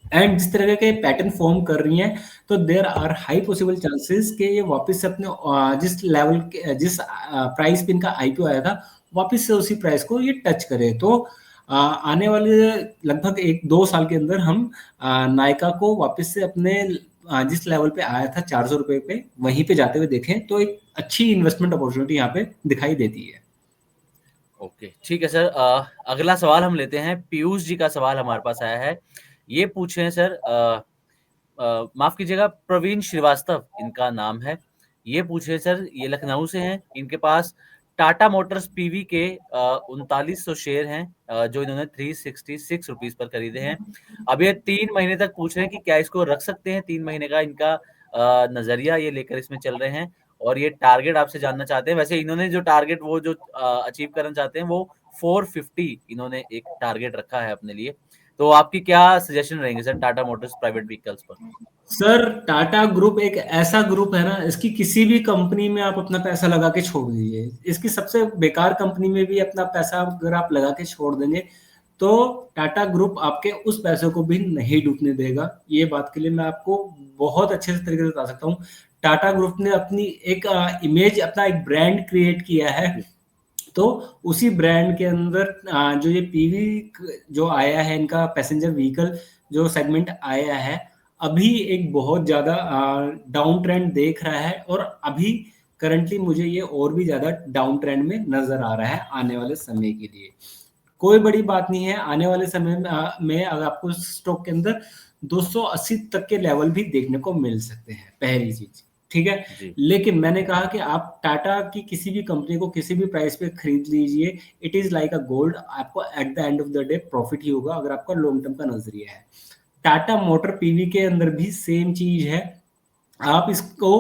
एंड जिस तरह के पैटर्न फॉर्म कर रही हैं तो there are high possible chances कि ये वापस से अपने जिस लेवल के जिस प्राइस पे इनका आईपीओ आया था वापस से उसी प्राइस को ये टच करे। तो आने वाले लगभग 1-2 साल के अंदर हम नायका को वापस से अपने जिस लेवल पे आया था 400 रुपए पे वहीं पे जाते हुए देखें तो एक अच्छी इन्वेस्टमेंट अपॉर्चुनिटी यहाँ पे दिखाई देती है। ओके, ठीक है सर। अगला सवाल हम लेते हैं। पीयूष जी का सवाल हमारे पास आया है। ये पूछे हैं सर, माफ कीजिएगा, प्रवीण श्रीवास्तव इनका नाम है। ये पूछे सर, ये लखनऊ से हैं। इनके पास टाटा मोटर्स पीवी के 3900 शेयर हैं, जो इन्होंने 366 रुपीज पर खरीदे हैं। अब ये 3 महीने तक पूछ रहे हैं कि क्या इसको रख सकते हैं। 3 महीने का इनका नजरिया ये लेकर इसमें चल रहे हैं, और ये टारगेट आपसे जानना चाहते हैं। वैसे इन्होंने जो टारगेट वो जो अचीव करना चाहते हैं वो 450 इन्होंने एक टारगेट रखा है अपने लिए। तो आपकी क्या सजेशन रहेंगे sir Tata Motors private vehicles पर? सर टाटा ग्रुप एक ऐसा ग्रुप है ना, इसकी किसी भी कंपनी में आप अपना पैसा लगा के छोड़ दीजिए, इसकी सबसे बेकार कंपनी में भी अपना पैसा अगर आप लगा के छोड़ देंगे तो टाटा ग्रुप आपके उस पैसे को भी नहीं डूबने देगा। ये बात के लिए मैं आपको बहुत अच्छे से तरीके से बता सकता हूँ। टाटा ग्रुप ने अपनी एक इमेज, अपना एक ब्रांड क्रिएट किया है। तो उसी ब्रांड के अंदर जो ये पीवी जो आया है, इनका पैसेंजर व्हीकल जो सेगमेंट आया है, अभी एक बहुत ज्यादा डाउन ट्रेंड देख रहा है और अभी करंटली मुझे ये और भी ज़्यादा डाउन ट्रेंड में नज़र आ रहा है आने वाले समय के लिए। कोई बड़ी बात नहीं है, आने वाले समय में अगर आपको स्टॉक के अंदर 280 तक के लेवल भी देखने को मिल सकते हैं, पहली चीज़, ठीक है? जी। लेकिन मैंने कहा कि आप टाटा की किसी भी कंपनी को किसी भी प्राइस पे खरीद लीजिए, it is like a gold, आपको at the end of the day profit ही होगा अगर आपका लॉन्ग टर्म का नज़रिया है। टाटा मोटर पीवी के अंदर भी सेम चीज़ है। आप इसको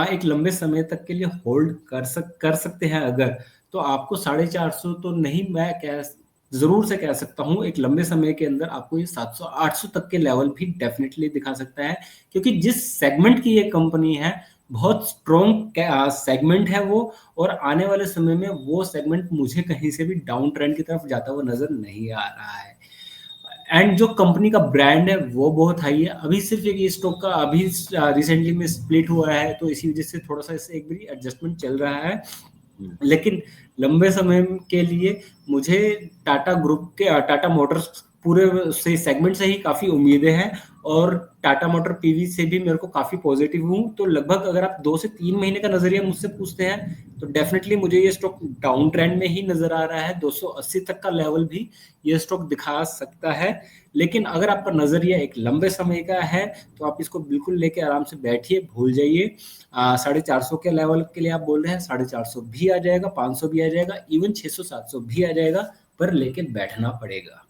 एक लंबे समय तक के लिए होल्ड कर सकते हैं अगर, तो आपको 450 तो नहीं, मैं कह ज़रूर से कह सकता हूँ एक लंबे समय के अंदर आपको ये 700-800 तक के लेवल भी डेफ़िनेटली दिखा सकता है। क्योंकि जिस सेगमेंट की ये कंपनी है, बहुत स्ट्रॉन्ग सेगमेंट है वो, और आने वाले समय में वो सेगमेंट मुझे कहीं से भी डाउन ट्रेंड की तरफ जाता हुआ नज़र नहीं आ रहा है। एंड जो कंपनी का ब्रांड है वो बहुत हाई है। अभी सिर्फ एक ये स्टॉक का अभी रिसेंटली में स्प्लिट हुआ है, तो इसी वजह से थोड़ा सा इससे एक बारी एडजस्टमेंट चल रहा है। हुँ। लेकिन लंबे समय के लिए मुझे टाटा ग्रुप के टाटा मोटर्स पूरे से सेगमेंट से ही काफ़ी उम्मीदें हैं, और टाटा मोटर पीवी से भी मेरे को काफ़ी पॉजिटिव हूँ। तो लगभग अगर आप 2 से 3 महीने का नज़रिया मुझसे पूछते हैं, तो डेफ़िनेटली मुझे ये स्टॉक डाउन ट्रेंड में ही नज़र आ रहा है। 280 तक का लेवल भी ये स्टॉक दिखा सकता है। लेकिन अगर आपका नज़रिया एक लंबे समय का है, तो आप इसको बिल्कुल लेके आराम से बैठिए, भूल जाइए। 450 के लेवल के लिए आप बोल रहे हैं, 450 भी आ जाएगा, 500 भी आ जाएगा, इवन 600-700 भी आ जाएगा, पर लेके बैठना पड़ेगा।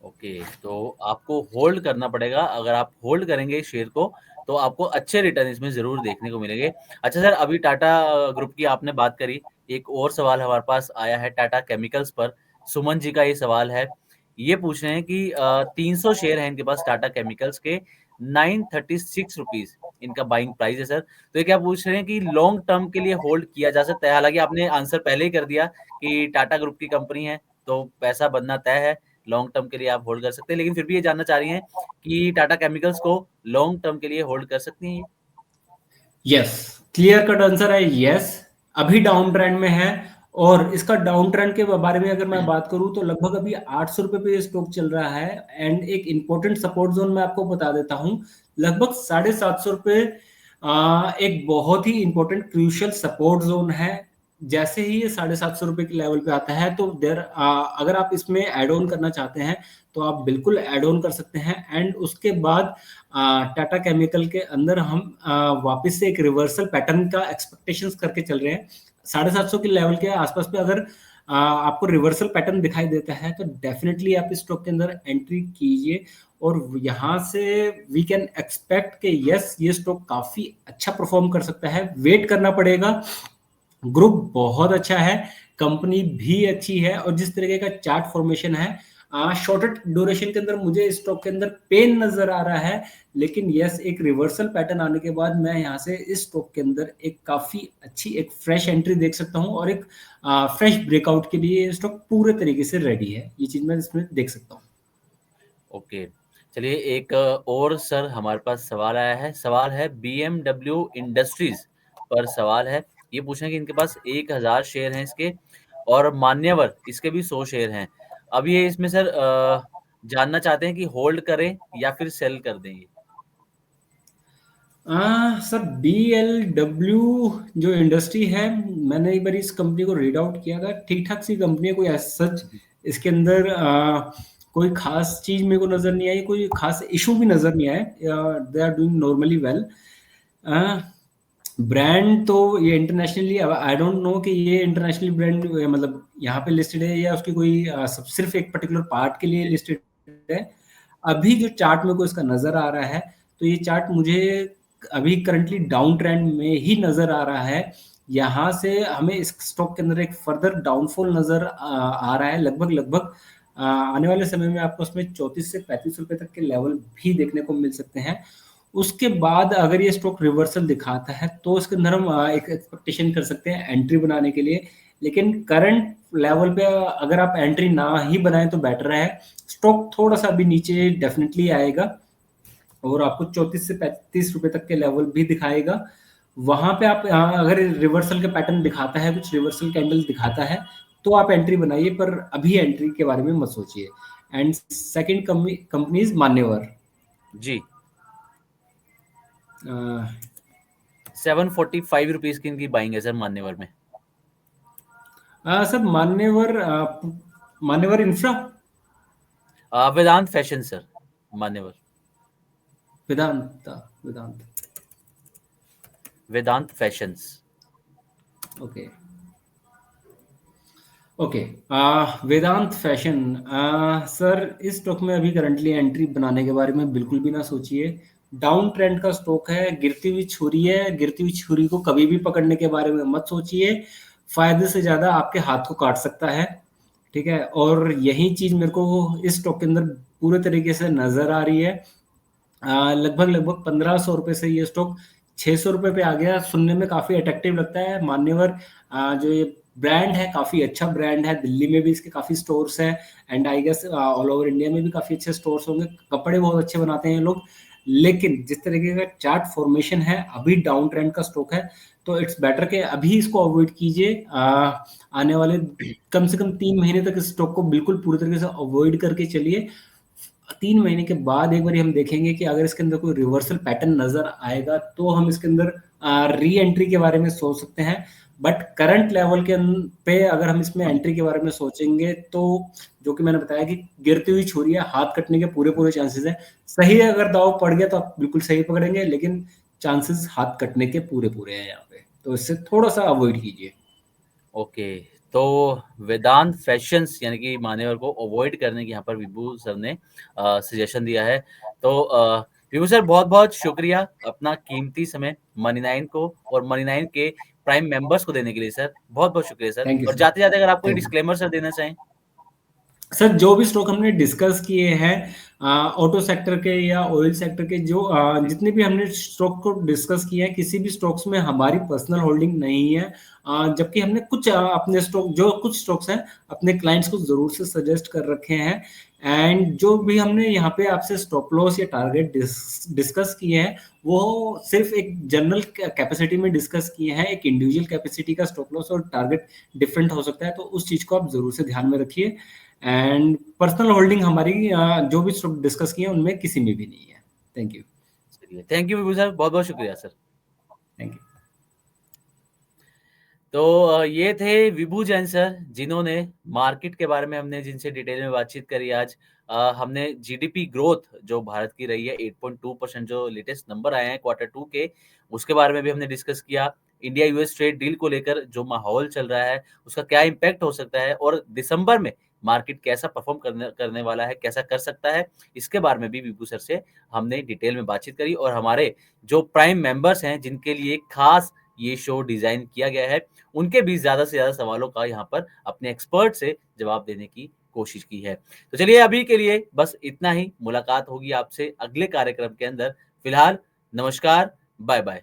ओके, तो आपको होल्ड करना पड़ेगा। अगर आप होल्ड करेंगे इस शेयर को, तो आपको अच्छे रिटर्न इसमें ज़रूर देखने को मिलेंगे। अच्छा सर, अभी टाटा ग्रुप की आपने बात करी, एक और सवाल हमारे पास आया है टाटा केमिकल्स पर। सुमन जी का ये सवाल है, ये पूछ रहे हैं कि 300 शेयर हैं इनके पास टाटा केमिकल्स के, 936 रुपीज़ इनका बाइंग प्राइस है सर। तो ये क्या पूछ रहे हैं कि लॉन्ग टर्म के लिए होल्ड किया जा सकता है? हालाँकि आपने आंसर पहले ही कर दिया कि टाटा ग्रुप की कंपनी है, तो पैसा बनना तय है। लॉन्ग टर्म के लिए आप होल्ड कर सकते हैं, लेकिन फिर भी ये जानना चाह रही हैं कि टाटा केमिकल्स को लॉन्ग टर्म के लिए होल्ड कर सकती हैं ये? यस, क्लियर कट आंसर है यस। अभी डाउन ट्रेंड में है, और इसका डाउन ट्रेंड के बारे में अगर मैं बात करूं, तो लगभग अभी 800 रुपए पे ये स्टॉक चल रहा है। एंड एक इंपॉर्टेंट सपोर्ट जोन मैं आपको बता देता हूं, लगभग 750 रुपए एक बहुत ही इंपॉर्टेंट क्रूशियल सपोर्ट जोन है। जैसे ही ये 750 रुपए के लेवल पे आता है, तो अगर आप इसमें एड ऑन करना चाहते हैं, तो आप बिल्कुल एड ऑन कर सकते हैं। एंड उसके बाद टाटा केमिकल के अंदर हम वापस से एक रिवर्सल पैटर्न का एक्सपेक्टेशंस करके चल रहे हैं। 750 के लेवल के आसपास पे अगर आपको रिवर्सल पैटर्न दिखाई देता है, तो डेफिनेटली आप इस स्टॉक के अंदर एंट्री कीजिए, और यहाँ से वी कैन एक्सपेक्ट कि यस, ये स्टॉक काफी अच्छा परफॉर्म कर सकता है। वेट करना पड़ेगा। ग्रुप बहुत अच्छा है, कंपनी भी अच्छी है, और जिस तरीके का चार्ट फॉर्मेशन है, शॉर्टर ड्यूरेशन के अंदर मुझे स्टॉक के अंदर पेन नजर आ रहा है। लेकिन यस, एक रिवर्सल पैटर्न आने के बाद मैं यहाँ से इस स्टॉक के अंदर एक काफी अच्छी एक फ्रेश एंट्री देख सकता हूँ, और एक फ्रेश ब्रेकआउट के लिए स्टॉक पूरे तरीके से रेडी है। ये चीज मैं इसमें देख सकता हूँ। ओके, चलिए एक और सर हमारे पास सवाल आया है। सवाल है बीएमडब्ल्यू इंडस्ट्रीज़ पर सवाल है। ये पूछ रहे हैं कि इनके पास 1000 शेयर हैं इसके, और मान्यवर इसके भी 100 शेयर हैं। अब ये इसमें सर जानना चाहते हैं कि होल्ड करें या फिर सेल कर दें ये? सर, BLW जो इंडस्ट्री है, मैंने एक बार इस कंपनी को रीड आउट किया था। ठीक ठाक सी कंपनी है, कोई एज सच इसके अंदर कोई खास चीज मेरे को नजर नहीं आई, कोई खास इशू भी नजर नहीं आए। They are doing normally well. Brand तो ये इंटरनेशनली, आई डोंट नो कि ये इंटरनेशनली ब्रांड मतलब यहाँ पे लिस्टेड है, या उसकी कोई सिर्फ एक पर्टिकुलर पार्ट के लिए लिस्टेड है। अभी जो चार्ट में को इसका नजर आ रहा है, तो ये चार्ट मुझे अभी करंटली डाउन ट्रेंड में ही नजर आ रहा है। यहाँ से हमें इस स्टॉक के अंदर एक फर्दर डाउनफॉल नजर आ रहा है। लगभग लगभग आने वाले समय में आपको उसमें 34 से 35 रुपए तक के लेवल भी देखने को मिल सकते हैं। उसके बाद अगर ये स्टॉक रिवर्सल दिखाता है, तो इसके अंदर हम एक एक्सपेक्टेशन कर सकते हैं एंट्री बनाने के लिए। लेकिन करंट लेवल पे अगर आप एंट्री ना ही बनाएं तो बेटर है। स्टॉक थोड़ा सा अभी नीचे डेफिनेटली आएगा, और आपको 34 से 35 रुपए तक के लेवल भी दिखाएगा। वहां पे आप अगर रिवर्सल के पैटर्न दिखाता है, कुछ रिवर्सल कैंडल दिखाता है, तो आप एंट्री बनाइए, पर अभी एंट्री के बारे में मत सोचिए। एंड सेकंड कंपनीज मान्यवर। जी। 745 रुपीज की इनकी बाइंग है सर मान्यवर में। सर मान्यवर मान्यवर इंफ्रा। वेदांत fashion sir, Manyavar. Vedant Vedant. Vedant fashions. Okay okay. Vedant fashion. Sir इस स्टॉक में अभी करंटली एंट्री बनाने के बारे में बिल्कुल भी ना सोचिए। डाउन ट्रेंड का स्टॉक है, गिरती हुई छुरी है, गिरती हुई छुरी को कभी भी पकड़ने के बारे में मत सोचिए। फायदे से ज्यादा आपके हाथ को काट सकता है। ठीक है, और यही चीज मेरे को इस स्टॉक के अंदर पूरे तरीके से नजर आ रही है। लगभग लगभग 1500 रुपये से ये स्टॉक 600 रुपये पे आ गया। सुनने में काफी अट्रैक्टिव लगता है। मान्यवर जो ये ब्रांड है काफी अच्छा ब्रांड है। दिल्ली में भी इसके काफी स्टोर्स हैं, and I guess all over India में भी काफी अच्छे स्टोर्स होंगे। कपड़े बहुत अच्छे बनाते हैं ये लोग। लेकिन जिस तरीके का चार्ट फॉर्मेशन है, अभी डाउन ट्रेंड का स्टॉक है, तो इट्स बेटर के अभी इसको अवॉइड कीजिए। आने वाले कम से कम 3 महीने तक इस स्टॉक को बिल्कुल पूरी तरीके से अवॉइड करके चलिए। 3 महीने के बाद एक बार हम देखेंगे कि अगर इसके अंदर कोई रिवर्सल पैटर्न नजर आएगा तो हम इसके अंदर री एंट्री के बारे में सोच सकते हैं। बट करंट लेवल के पे अगर हम इसमें एंट्री के बारे में सोचेंगे तो जो कि मैंने बताया कि गिरती हुई छुरी है, हाथ कटने के पूरे पूरे चांसेस है। सही है, अगर दाव पड़ गया तो आप बिल्कुल सही पकड़ेंगे, लेकिन चांसेस हाथ कटने के पूरे पूरे हैं यहाँ पे, तो इससे थोड़ा सा अवॉइड कीजिए। ओके, तो वेदांत फैशंस यानी कि मान्यवर को अवॉइड करने की यहाँ पर विभू सर ने सजेशन दिया है। तो विभू सर बहुत बहुत शुक्रिया अपना कीमती समय मनी 9 को और मनी 9 के प्राइम मेंबर्स को देने के लिए सर, बहुत बहुत शुक्रिया सर। थैंक यू और सर। जाते जाते अगर आप कोई थैंक यू डिस्क्लेमर सर देना चाहें। सर। जो भी स्टॉक हमने डिस्कस किए हैं, ऑटो सेक्टर के या ऑयल सेक्टर के, जो जितने भी हमने स्टॉक को डिस्कस किए हैं, किसी भी स्टॉक्स में हमारी पर्सनल होल्डिंग नहीं है। जबकि हमने कुछ अपने स्टॉक, जो कुछ स्टॉक्स हैं, अपने क्लाइंट्स को जरूर से सजेस्ट कर रखे हैं। एंड जो भी हमने यहाँ पे आपसे स्टॉप लॉस या टारगेट डिस्कस किए हैं, वो सिर्फ एक जनरल कैपेसिटी में डिस्कस किए हैं। एक इंडिविजुअल कैपेसिटी का स्टॉप लॉस और टारगेट डिफरेंट हो सकता है, तो उस चीज को आप जरूर से ध्यान में रखिए। एंड पर्सनल होल्डिंग हमारी जो भी डिस्कस किए उनमें किसी में भी नहीं है। Thank you. चलिए, थैंक यू विभू सर, बहुत बहुत शुक्रिया सर। Thank you. तो ये थे विभू जैन सर, जिन्होंने मार्केट के बारे में हमने जिनसे डिटेल में बातचीत करी आज। हमने जीडीपी ग्रोथ जो भारत की रही है 8.2% जो लेटेस्ट नंबर आए हैं Q2 के, उसके बारे में भी हमने डिस्कस किया। इंडिया यूएस ट्रेड डील को लेकर जो माहौल चल रहा है उसका क्या इम्पैक्ट हो सकता है और दिसंबर में मार्केट कैसा परफॉर्म करने वाला है, कैसा कर सकता है, इसके बारे में भी विभू सर से हमने डिटेल में बातचीत करी। और हमारे जो प्राइम मेंबर्स हैं जिनके लिए खास ये शो डिजाइन किया गया है, उनके भी ज़्यादा से ज़्यादा सवालों का यहाँ पर अपने एक्सपर्ट से जवाब देने की कोशिश की है। तो चलिए अभी के लिए बस इतना ही, मुलाकात होगी आपसे अगले कार्यक्रम के अंदर। फिलहाल नमस्कार, बाय बाय।